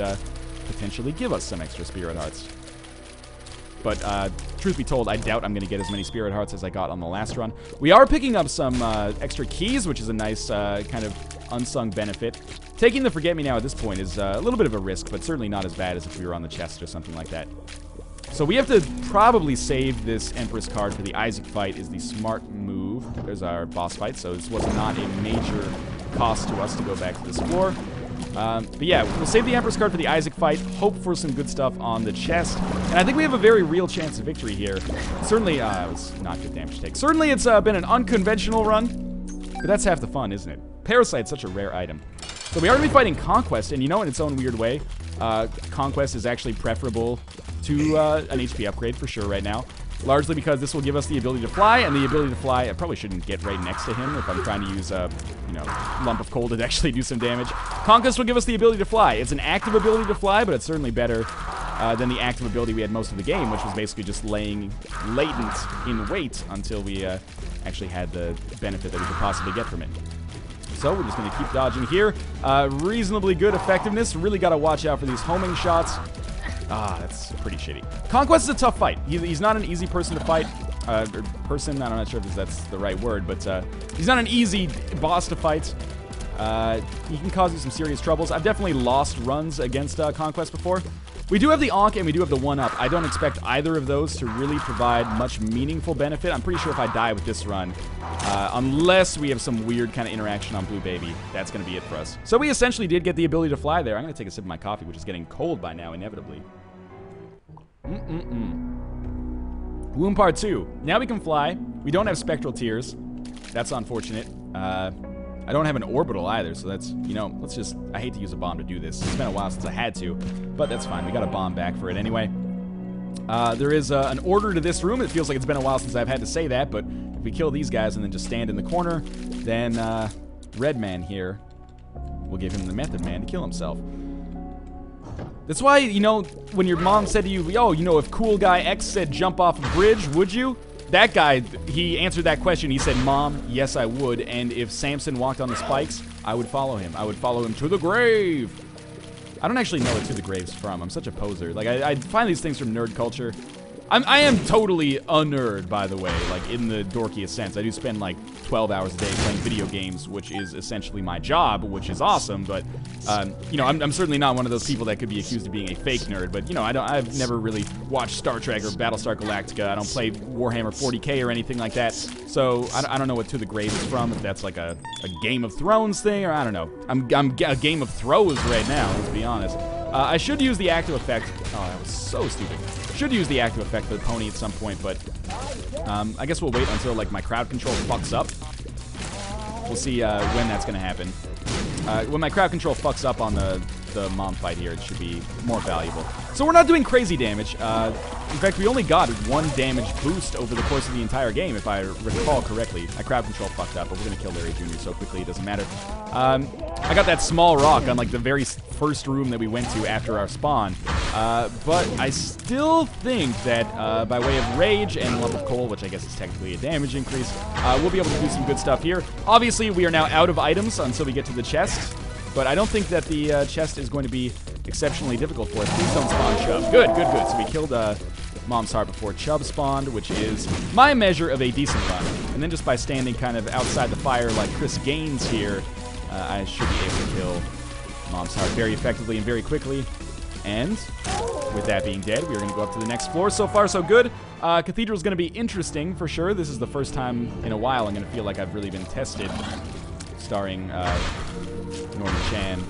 potentially give us some extra Spirit Hearts. But, truth be told, I doubt I'm going to get as many Spirit Hearts as I got on the last run. We are picking up some extra keys, which is a nice kind of unsung benefit. Taking the Forget-Me-Now at this point is a little bit of a risk, but certainly not as bad as if we were on the chest or something like that. So we have to probably save this Empress card for the Isaac fight is the smart move. There's our boss fight, so this was not a major cost to us to go back to this floor. But yeah, we'll save the Empress card for the Isaac fight, hope for some good stuff on the chest, and I think we have a very real chance of victory here. Certainly, it was not good damage take. Certainly it's been an unconventional run, but that's half the fun, isn't it? Parasite's such a rare item. So we are going to be fighting Conquest, and you know, in its own weird way, Conquest is actually preferable to an HP upgrade for sure right now. Largely because this will give us the ability to fly, and the ability to fly, I probably shouldn't get right next to him if I'm trying to use a, you know, lump of coal to actually do some damage. Conquest will give us the ability to fly. It's an active ability to fly, but it's certainly better than the active ability we had most of the game, which was basically just laying latent in wait until we actually had the benefit that we could possibly get from it. So we're just going to keep dodging here. Reasonably good effectiveness. Really got to watch out for these homing shots. Ah, that's pretty shitty. Conquest is a tough fight. He's not an easy person to fight. I'm not sure if that's the right word, but he's not an easy boss to fight. He can cause you some serious troubles. I've definitely lost runs against Conquest before. We do have the Ankh and we do have the 1-Up. I don't expect either of those to really provide much meaningful benefit. I'm pretty sure if I die with this run, unless we have some weird kind of interaction on Blue Baby, that's going to be it for us. So we essentially did get the ability to fly there. I'm going to take a sip of my coffee, which is getting cold by now, inevitably. Womb Part 2. Now we can fly. We don't have Spectral Tears. That's unfortunate. I don't have an orbital either, so that's, you know, let's just, I hate to use a bomb to do this. It's been a while since I had to, but that's fine. We got a bomb back for it anyway. There is an order to this room. It feels like it's been a while since I've had to say that, but if we kill these guys and then just stand in the corner, then Red Man here will give him the Method Man to kill himself. That's why, you know, when your mom said to you, oh, you know, if Cool Guy X said jump off a bridge, would you? That guy, he answered that question. He said, Mom, yes, I would. And if Scamson walked on the spikes, I would follow him. I would follow him to the grave. I don't actually know what To the Grave's from. I'm such a poser. Like, I find these things from nerd culture. I am totally a nerd, by the way, like, in the dorkiest sense. I do spend, like, 12 hours a day playing video games, which is essentially my job, which is awesome, but, you know, I'm certainly not one of those people that could be accused of being a fake nerd, but, you know, I've never really watched Star Trek or Battlestar Galactica. I don't play Warhammer 40K or anything like that, so I don't know what To the Grave is from, if that's, like, a Game of Thrones thing, or I don't know. I'm a Game of Throws right now, let's be honest. I should use the active effect. Oh, that was so stupid. Should use the active effect for the pony at some point, but I guess we'll wait until, like, my crowd control fucks up. We'll see when that's going to happen. When my crowd control fucks up on the mom fight here, it should be more valuable. So we're not doing crazy damage. In fact, we only got 1 damage boost over the course of the entire game, if I recall correctly. My crowd control fucked up, but we're going to kill Larry Jr. so quickly it doesn't matter. I got that small rock on, like, the very first room that we went to after our spawn. But I still think that by way of Rage and Lump of Coal, which I guess is technically a damage increase, we'll be able to do some good stuff here. Obviously, we are now out of items until we get to the chest, but I don't think that the chest is going to be exceptionally difficult for us. Please don't spawn Chub. Good, good, good. So we killed Mom's Heart before Chub spawned, which is my measure of a decent run. And then just by standing kind of outside the fire like Chris Gaines here, I should be able to kill Mom's Heart very effectively and very quickly. And with that being dead, we are going to go up to the next floor. So far, so good. Cathedral is going to be interesting for sure. This is the first time in a while I'm going to feel like I've really been tested. Starring Norman Chan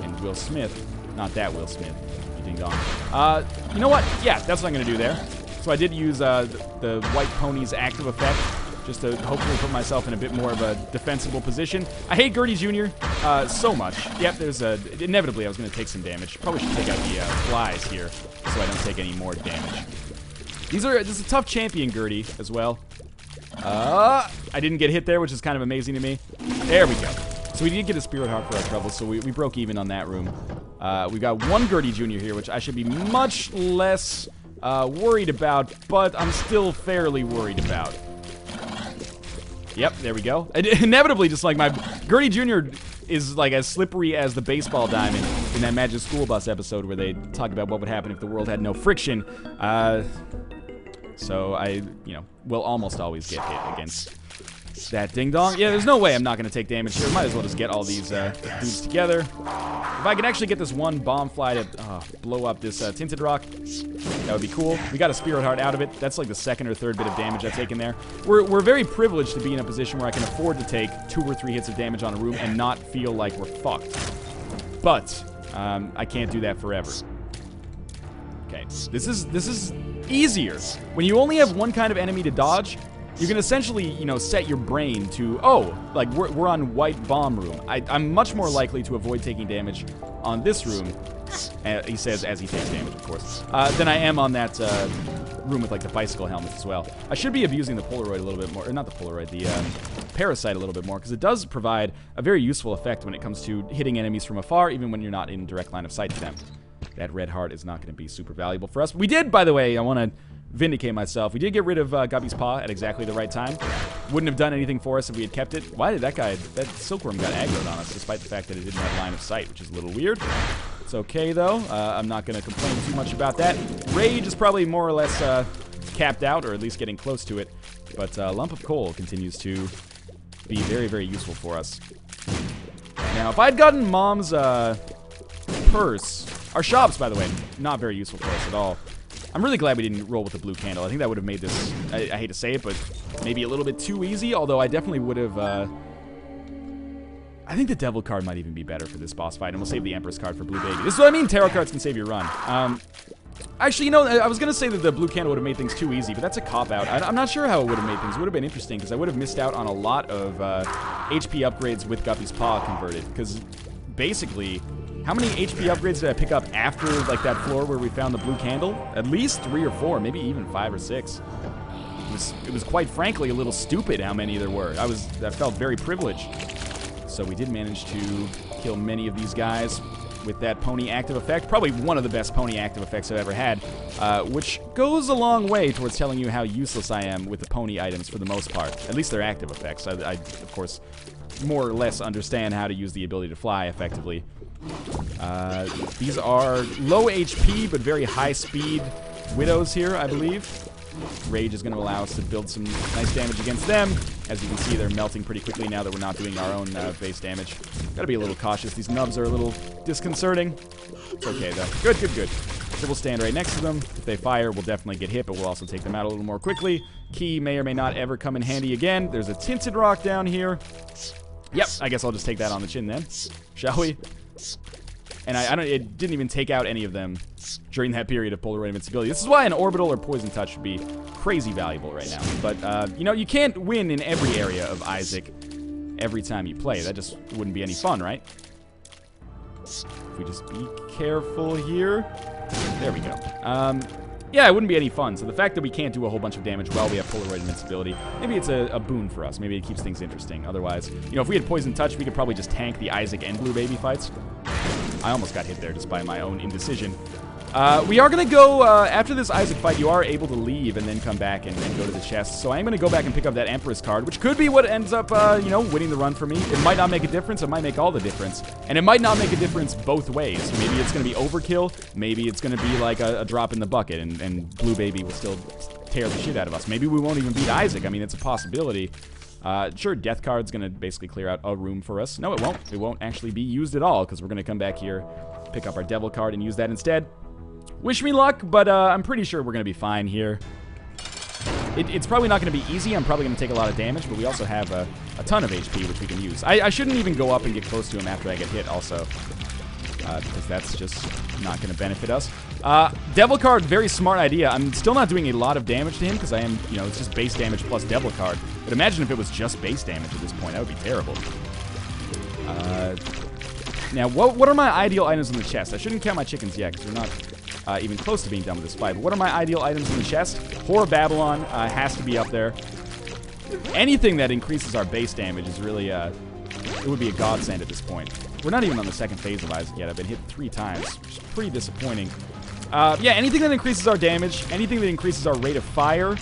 and Will Smith. Not that Will Smith. You ding dong. You know what? Yeah, that's what I'm going to do there. So I did use the White Pony's active effect just to hopefully put myself in a bit more of a defensible position. I hate Gertie Jr. So much. Yep, there's inevitably I was going to take some damage. Probably should take out the flies here so I don't take any more damage. This is a tough champion, Gertie, as well. I didn't get hit there, which is kind of amazing to me. There we go. So we did get a Spirit Heart for our troubles, so we broke even on that room. We've got 1 Gertie Jr. here, which I should be much less worried about, but I'm still fairly worried about. Yep, there we go. Inevitably, just like my Gertie Jr. is like as slippery as the baseball diamond in that Magic School Bus episode where they talk about what would happen if the world had no friction. So I, will almost always get hit against that ding-dong. Yeah, there's no way I'm not going to take damage here. Might as well just get all these dudes together. If I could actually get this one bomb fly to blow up this Tinted Rock, that would be cool. We got a Spirit Heart out of it. That's like the second or third bit of damage I've taken there. We're very privileged to be in a position where I can afford to take 2 or 3 hits of damage on a room and not feel like we're fucked. But I can't do that forever. Okay, this is easier. When you only have one kind of enemy to dodge, you can essentially, set your brain to, like we're on white bomb room. I'm much more likely to avoid taking damage on this room, he says as he takes damage, of course, than I am on that room with like the bicycle helmets as well. I should be abusing the Polaroid a little bit more, or not the Polaroid, the Parasite a little bit more, because it does provide a very useful effect when it comes to hitting enemies from afar, even when you're not in direct line of sight to them. That red heart is not going to be super valuable for us. We did, by the way, I want to vindicate myself. We did get rid of Guppy's Paw at exactly the right time. Wouldn't have done anything for us if we had kept it. Why did that Silkworm got aggroed on us, despite the fact that it didn't have line of sight, which is a little weird. It's okay, though. I'm not going to complain too much about that. Rage is probably more or less capped out, or at least getting close to it. But Lump of Coal continues to be very, very useful for us. Now, if I'd gotten Mom's purse... Our shops, by the way, not very useful for us at all. I'm really glad we didn't roll with the blue candle. I think that would have made this, I hate to say it, but maybe a little bit too easy, although I definitely would have, I think the Devil card might even be better for this boss fight, and we'll save the Empress card for Blue Baby. This is what I mean, tarot cards can save your run. Actually, I was going to say that the blue candle would have made things too easy, but that's a cop-out. I'm not sure how it would have made things. It would have been interesting, because I would have missed out on a lot of HP upgrades with Guppy's Paw converted, because basically... How many HP upgrades did I pick up after, like, that floor where we found the blue candle? At least 3 or 4, maybe even 5 or 6. It was quite frankly a little stupid how many there were. I felt very privileged. So we did manage to kill many of these guys with that pony active effect. Probably one of the best pony active effects I've ever had, which goes a long way towards telling you how useless I am with the pony items for the most part. At least they're active effects. I of course, more or less understand how to use the ability to fly effectively. These are low HP but very high speed widows here, I believe. Rage is going to allow us to build some nice damage against them. As you can see, they're melting pretty quickly now that we're not doing our own base damage. Gotta be a little cautious. These nubs are a little disconcerting. It's okay, though. Good, good, good. So we'll stand right next to them. If they fire, we'll definitely get hit, but we'll also take them out a little more quickly. Key may or may not ever come in handy again. There's a Tinted Rock down here. Yep, I guess I'll just take that on the chin then. Shall we? And it didn't even take out any of them during that period of Polaroid invincibility. This is why an Orbital or Poison Touch would be crazy valuable right now. But, you can't win in every area of Isaac every time you play. That just wouldn't be any fun, right? If we just be careful here. There we go. Yeah, it wouldn't be any fun. So the fact that we can't do a whole bunch of damage while we have Polaroid invincibility, maybe it's a boon for us. Maybe it keeps things interesting. Otherwise, if we had Poison Touch, we could probably just tank the Isaac and Blue Baby fights. I almost got hit there just by my own indecision. We are going to go, after this Isaac fight, you are able to leave and then come back and go to the chest. So I am going to go back and pick up that Empress card, which could be what ends up, winning the run for me. It might not make a difference. It might make all the difference. And it might not make a difference both ways. Maybe it's going to be overkill. Maybe it's going to be like a drop in the bucket, and Blue Baby will still tear the shit out of us. Maybe we won't even beat Isaac. I mean, it's a possibility. Sure, Death Card's going to basically clear out a room for us. No, it won't. It won't actually be used at all, because we're going to come back here, pick up our Devil card, and use that instead. Wish me luck, but I'm pretty sure we're going to be fine here. It's probably not going to be easy. I'm probably going to take a lot of damage, but we also have a ton of HP, which we can use. I shouldn't even go up and get close to him after I get hit, also, because that's just not going to benefit us. Devil card, very smart idea. I'm still not doing a lot of damage to him, because I am, it's just base damage plus Devil card. But imagine if it was just base damage at this point. That would be terrible. Now, what are my ideal items in the chest? I shouldn't count my chickens yet, because we're not even close to being done with this fight. But what are my ideal items in the chest? Whore Babylon has to be up there. Anything that increases our base damage is really, it would be a godsend at this point. We're not even on the second phase of Isaac yet. I've been hit 3 times, which is pretty disappointing. Yeah, anything that increases our damage, anything that increases our rate of fire,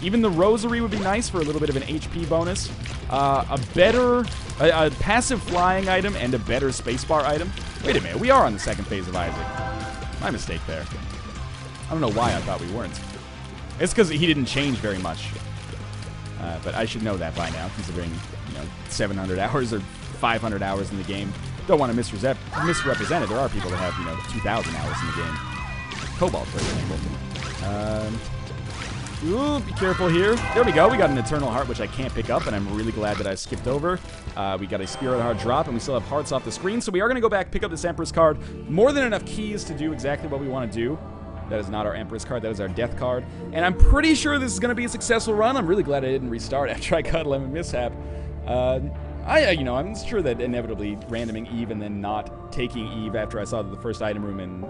Even the Rosary would be nice for a little bit of an HP bonus. A passive flying item and a better spacebar item. Wait a minute, we are on the second phase of Isaac. My mistake there. I don't know why I thought we weren't. It's because he didn't change very much. But I should know that by now, considering, 700 hours or 500 hours in the game. Don't want to misrepresent it. There are people that have, 2,000 hours in the game. Cobalt, for example. Ooh, be careful here. There we go. We got an Eternal Heart, which I can't pick up, and I'm really glad that I skipped over. We got a Spirit Heart drop, and we still have hearts off the screen, so we are going to go back, pick up this Empress card. More than enough keys to do exactly what we want to do. That is not our Empress card. That is our Death card. And I'm pretty sure this is going to be a successful run. I'm really glad I didn't restart after I got Lemon Mishap. I'm sure that inevitably randoming Eve and then not taking Eve after I saw that the first item room and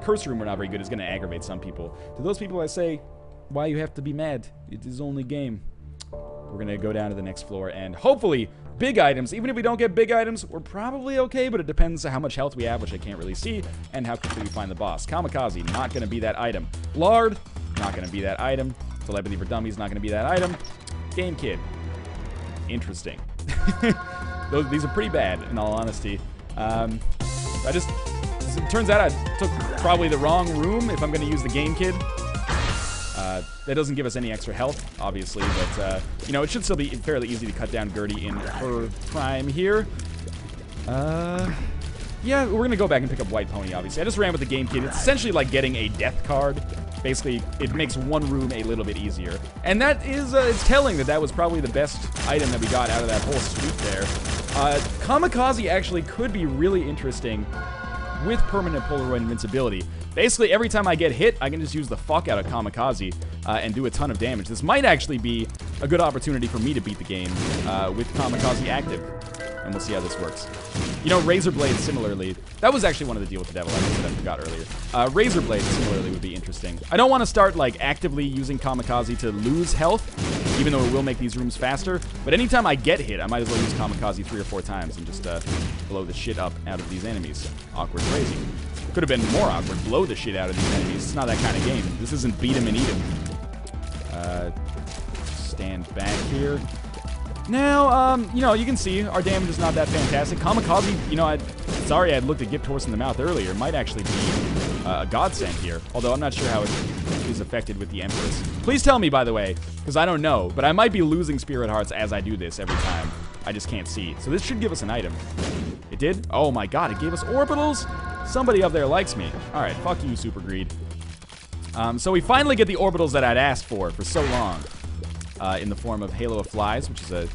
Curse Room were not very good is going to aggravate some people. To those people I say, why you have to be mad? It is only game. We're going to go down to the next floor and hopefully big items. Even if we don't get big items, we're probably okay, but it depends on how much health we have, which I can't really see, and how quickly we find the boss. Kamikaze, not going to be that item. Lard, not going to be that item. Telepathy for Dummies, not going to be that item. Game Kid. Interesting. These are pretty bad, in all honesty. It turns out I took probably the wrong room if I'm going to use the Game Kid. That doesn't give us any extra health, obviously, but, it should still be fairly easy to cut down Gertie in her prime here. Yeah, we're going to go back and pick up White Pony, obviously. I just ran with the Game Kid. It's essentially like getting a Death card. Basically, it makes one room a little bit easier. And that is, it's telling that was probably the best item that we got out of that whole suite there. Kamikaze actually could be really interesting with permanent Polaroid invincibility. Basically, every time I get hit, I can just use the fuck out of Kamikaze and do a ton of damage. This might actually be a good opportunity for me to beat the game with Kamikaze active. And we'll see how this works. Razor Blade similarly. That was actually one of the Deal with the Devil items that I forgot earlier. Razor Blade similarly would be interesting. I don't want to start, actively using Kamikaze to lose health, even though it will make these rooms faster. But anytime I get hit, I might as well use Kamikaze 3 or 4 times and just blow the shit up out of these enemies. Awkward crazy. Could have been more awkward. Blow the shit out of these enemies. It's not that kind of game. This isn't beat 'em and eat 'em. Stand back here. Now, you can see our damage is not that fantastic. Kamikaze, sorry I looked at Gift Horse in the mouth earlier. Might actually be a godsend here. Although I'm not sure how it is affected with the Empress. Please tell me, by the way, because I don't know. But I might be losing Spirit Hearts as I do this every time. I just can't see. So this should give us an item. It did? Oh my god, it gave us orbitals? Somebody up there likes me. Alright, fuck you, Super Greed. So we finally get the orbitals that I'd asked for so long. In the form of Halo of Flies, which is a,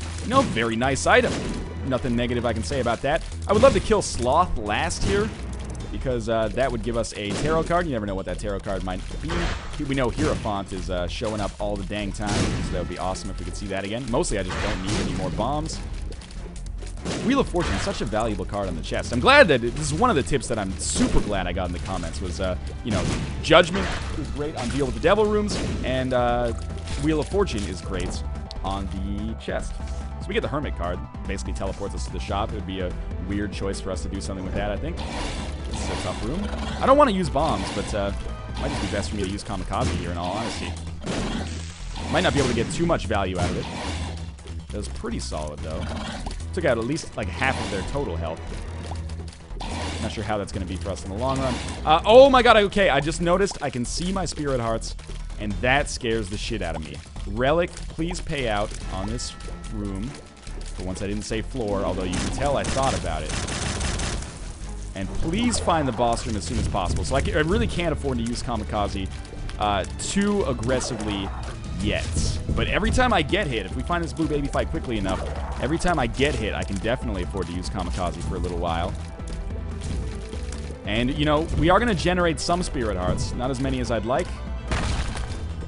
very nice item. Nothing negative I can say about that. I would love to kill Sloth last here, because that would give us a tarot card. You never know what that tarot card might be. We know Hierophant is showing up all the dang time, so that would be awesome if we could see that again. Mostly I just don't need any more bombs. Wheel of Fortune, such a valuable card on the chest. I'm glad that this is one of the tips that I'm super glad I got in the comments was, Judgment is great on Deal with the Devil rooms, and Wheel of Fortune is great on the chest. So we get the Hermit card. Basically teleports us to the shop. It would be a weird choice for us to do something with that, I think. This is a tough room. I don't want to use bombs, but it might just be best for me to use Kamikaze here, in all honesty. Might not be able to get too much value out of it. That was pretty solid, though. Took out at least, half of their total health. Not sure how that's going to be for us in the long run. Oh my god, okay, I just noticed I can see my Spirit Hearts, and that scares the shit out of me. Relic, please pay out on this room. For once I didn't say floor, although you can tell I thought about it. And please find the boss room as soon as possible. So I really can't afford to use Kamikaze too aggressively yet. But every time I get hit, if we find this blue baby fight quickly enough, every time I get hit, I can definitely afford to use Kamikaze for a little while. And, we are going to generate some Spirit Hearts. Not as many as I'd like.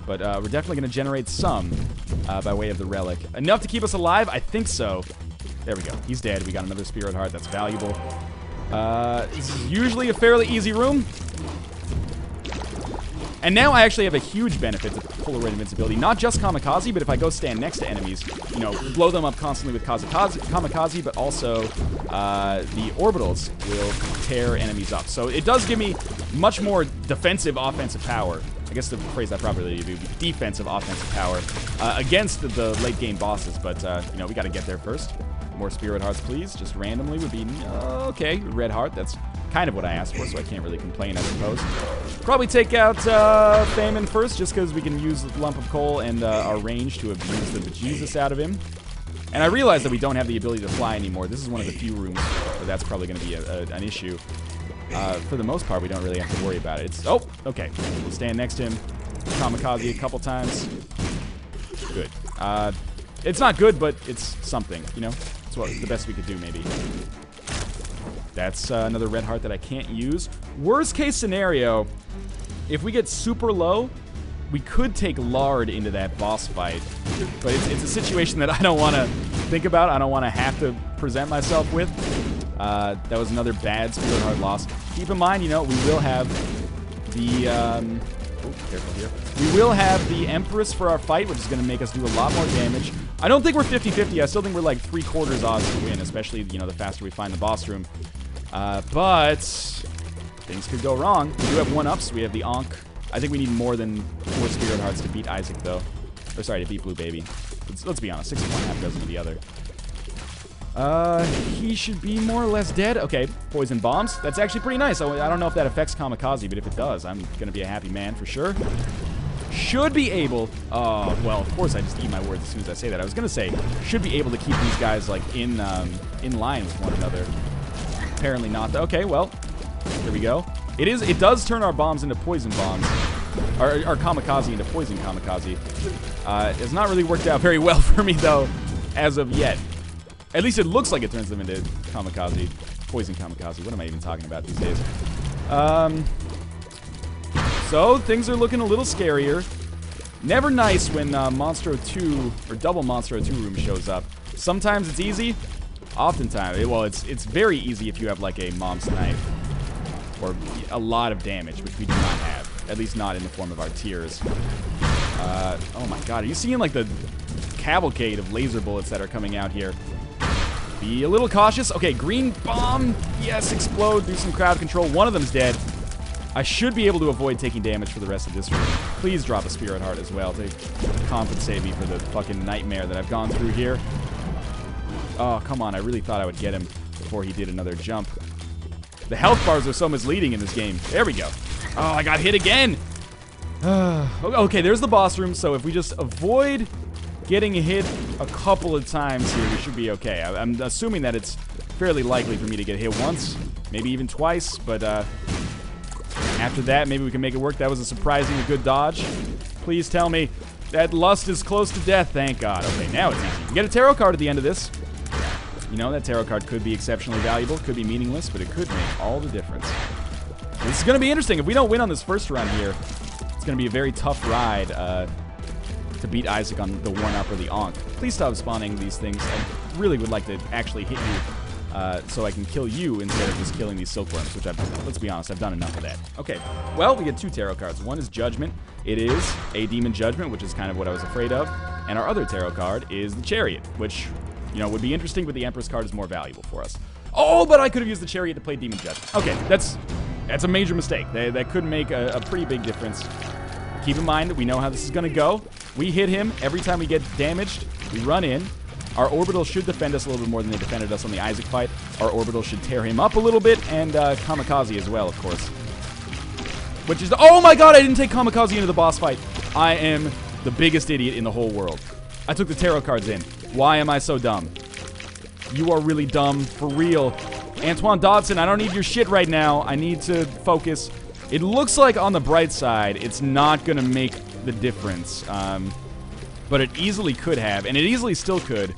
But we're definitely going to generate some by way of the Relic. Enough to keep us alive? I think so. There we go. He's dead. We got another Spirit Heart. That's valuable. This is usually a fairly easy room. And now I actually have a huge benefit to Polaroid invincibility. Not just Kamikaze, but if I go stand next to enemies, blow them up constantly with Kamikaze, but also the orbitals will tear enemies up. So it does give me much more defensive, offensive power I guess to phrase that properly, it would be defensive, offensive power against the late game bosses. But, you know, we got to get there first. More Spirit Hearts, please. Just randomly would be, okay, Red Heart. That's kind of what I asked for, so I can't really complain, I suppose. Probably take out Famine first, just because we can use the Lump of Coal and our range to abuse the bejesus out of him. And I realize that we don't have the ability to fly anymore. This is one of the few rooms where that's probably going to be an issue. For the most part, we don't really have to worry about it. It's, oh, okay. We'll stand next to him. Kamikaze a couple times. Good. It's not good, but it's something, you know? It's what the best we could do, maybe. That's another Red Heart that I can't use. Worst case scenario, if we get super low, we could take Lard into that boss fight. But it's a situation that I don't want to think about. I don't want to have to present myself with. That was another bad Spirit Heart loss. Keep in mind, you know, we will have the... oh, careful here. We will have the Empress for our fight, which is going to make us do a lot more damage. I don't think we're 50-50. I still think we're like 3/4 odds to win, especially, you know, the faster we find the boss room. But things could go wrong. We do have 1-ups. We have the Ankh. I think we need more than 4 Spirit Hearts to beat Isaac, though. Or sorry, to beat Blue Baby. Let's be honest. 6 of one, half dozen of the other. He should be more or less dead. Okay, poison bombs. That's actually pretty nice. I don't know if that affects Kamikaze, but if it does, I'm going to be a happy man for sure. Should be able... Oh, well, of course I just eat my words as soon as I say that. I was going to say, should be able to keep these guys, like, in line with one another. Apparently not. Okay, well, here we go. It does turn our bombs into poison bombs. Our Kamikaze into poison Kamikaze. It's not really worked out very well for me, though, as of yet. At least it looks like it turns them into Kamikaze. Poison Kamikaze. What am I even talking about these days? So, things are looking a little scarier. Never nice when Monstro 2, or Double Monstro 2 room shows up. Sometimes it's easy. Oftentimes, well, it's very easy if you have, like, a Mom's Knife. Or a lot of damage, which we do not have. At least not in the form of our tiers. Oh my god, are you seeing, like, the cavalcade of laser bullets that are coming out here? Be a little cautious. Okay, green bomb. Yes, explode. Do some crowd control. One of them's dead. I should be able to avoid taking damage for the rest of this room. Please drop a Spirit Heart as well to compensate me for the fucking nightmare that I've gone through here. Oh, come on. I really thought I would get him before he did another jump. The health bars are so misleading in this game. There we go. Oh, I got hit again. Okay, there's the boss room. So if we just avoid getting hit a couple of times here, we should be okay. I'm assuming that it's fairly likely for me to get hit once, maybe even twice, but after that, maybe we can make it work. That was a surprisingly good dodge. Please tell me that lust is close to death. Thank God. Okay, now it's easy. You get a tarot card at the end of this. You know, that tarot card could be exceptionally valuable, could be meaningless, but it could make all the difference. This is going to be interesting. If we don't win on this first run here, it's going to be a very tough ride to beat Isaac on the 1-up or the Ankh. Please stop spawning these things. I really would like to actually hit you so I can kill you instead of just killing these silkworms, which let's be honest, I've done enough of that. Okay, well, we get 2 tarot cards. One is Judgment. It is a Demon Judgment, which is kind of what I was afraid of. And our other tarot card is the Chariot, which, you know, would be interesting, but the Empress card is more valuable for us. Oh, but I could have used the Chariot to play Demon Judgment. Okay, that's a major mistake. That could make a pretty big difference. Keep in mind that we know how this is going to go. We hit him every time we get damaged. We run in. Our orbital should defend us a little bit more than they defended us on the Isaac fight. Our orbital should tear him up a little bit, and Kamikaze as well, of course. Which is the... Oh my god, I didn't take Kamikaze into the boss fight. I am the biggest idiot in the whole world. I took the tarot cards in. Why am I so dumb? You are really dumb, for real. Antoine Dodson, I don't need your shit right now. I need to focus. It looks like on the bright side, it's not going to make the difference. But it easily could have, and it easily still could.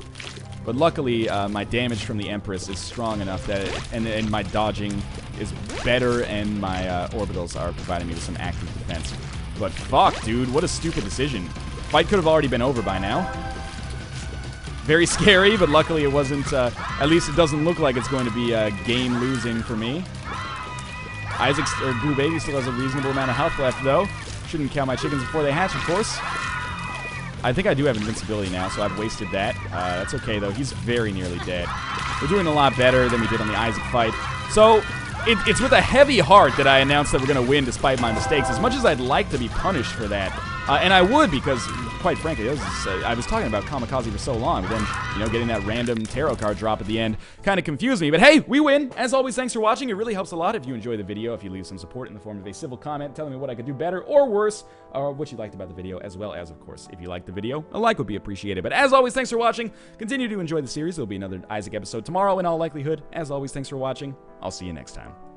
But luckily, my damage from the Empress is strong enough that, and my dodging is better, and my orbitals are providing me with some active defense. But fuck, dude, what a stupid decision. Fight could have already been over by now. Very scary, but luckily it wasn't, at least it doesn't look like it's going to be game losing for me. Blue Baby still has a reasonable amount of health left, though. Shouldn't count my chickens before they hatch, of course. I think I do have invincibility now, so I've wasted that. That's okay, though. He's very nearly dead. We're doing a lot better than we did on the Isaac fight. So, It's with a heavy heart that I announced that we're going to win despite my mistakes, as much as I'd like to be punished for that. And I would, because, quite frankly, I was talking about Kamikaze for so long, but then, you know, getting that random tarot card drop at the end kind of confused me. But hey, we win! As always, thanks for watching. It really helps a lot if you enjoy the video, if you leave some support in the form of a civil comment telling me what I could do better or worse, or what you liked about the video, as well as, of course, if you liked the video, a like would be appreciated. But as always, thanks for watching. Continue to enjoy the series. There'll be another Isaac episode tomorrow in all likelihood. As always, thanks for watching. I'll see you next time.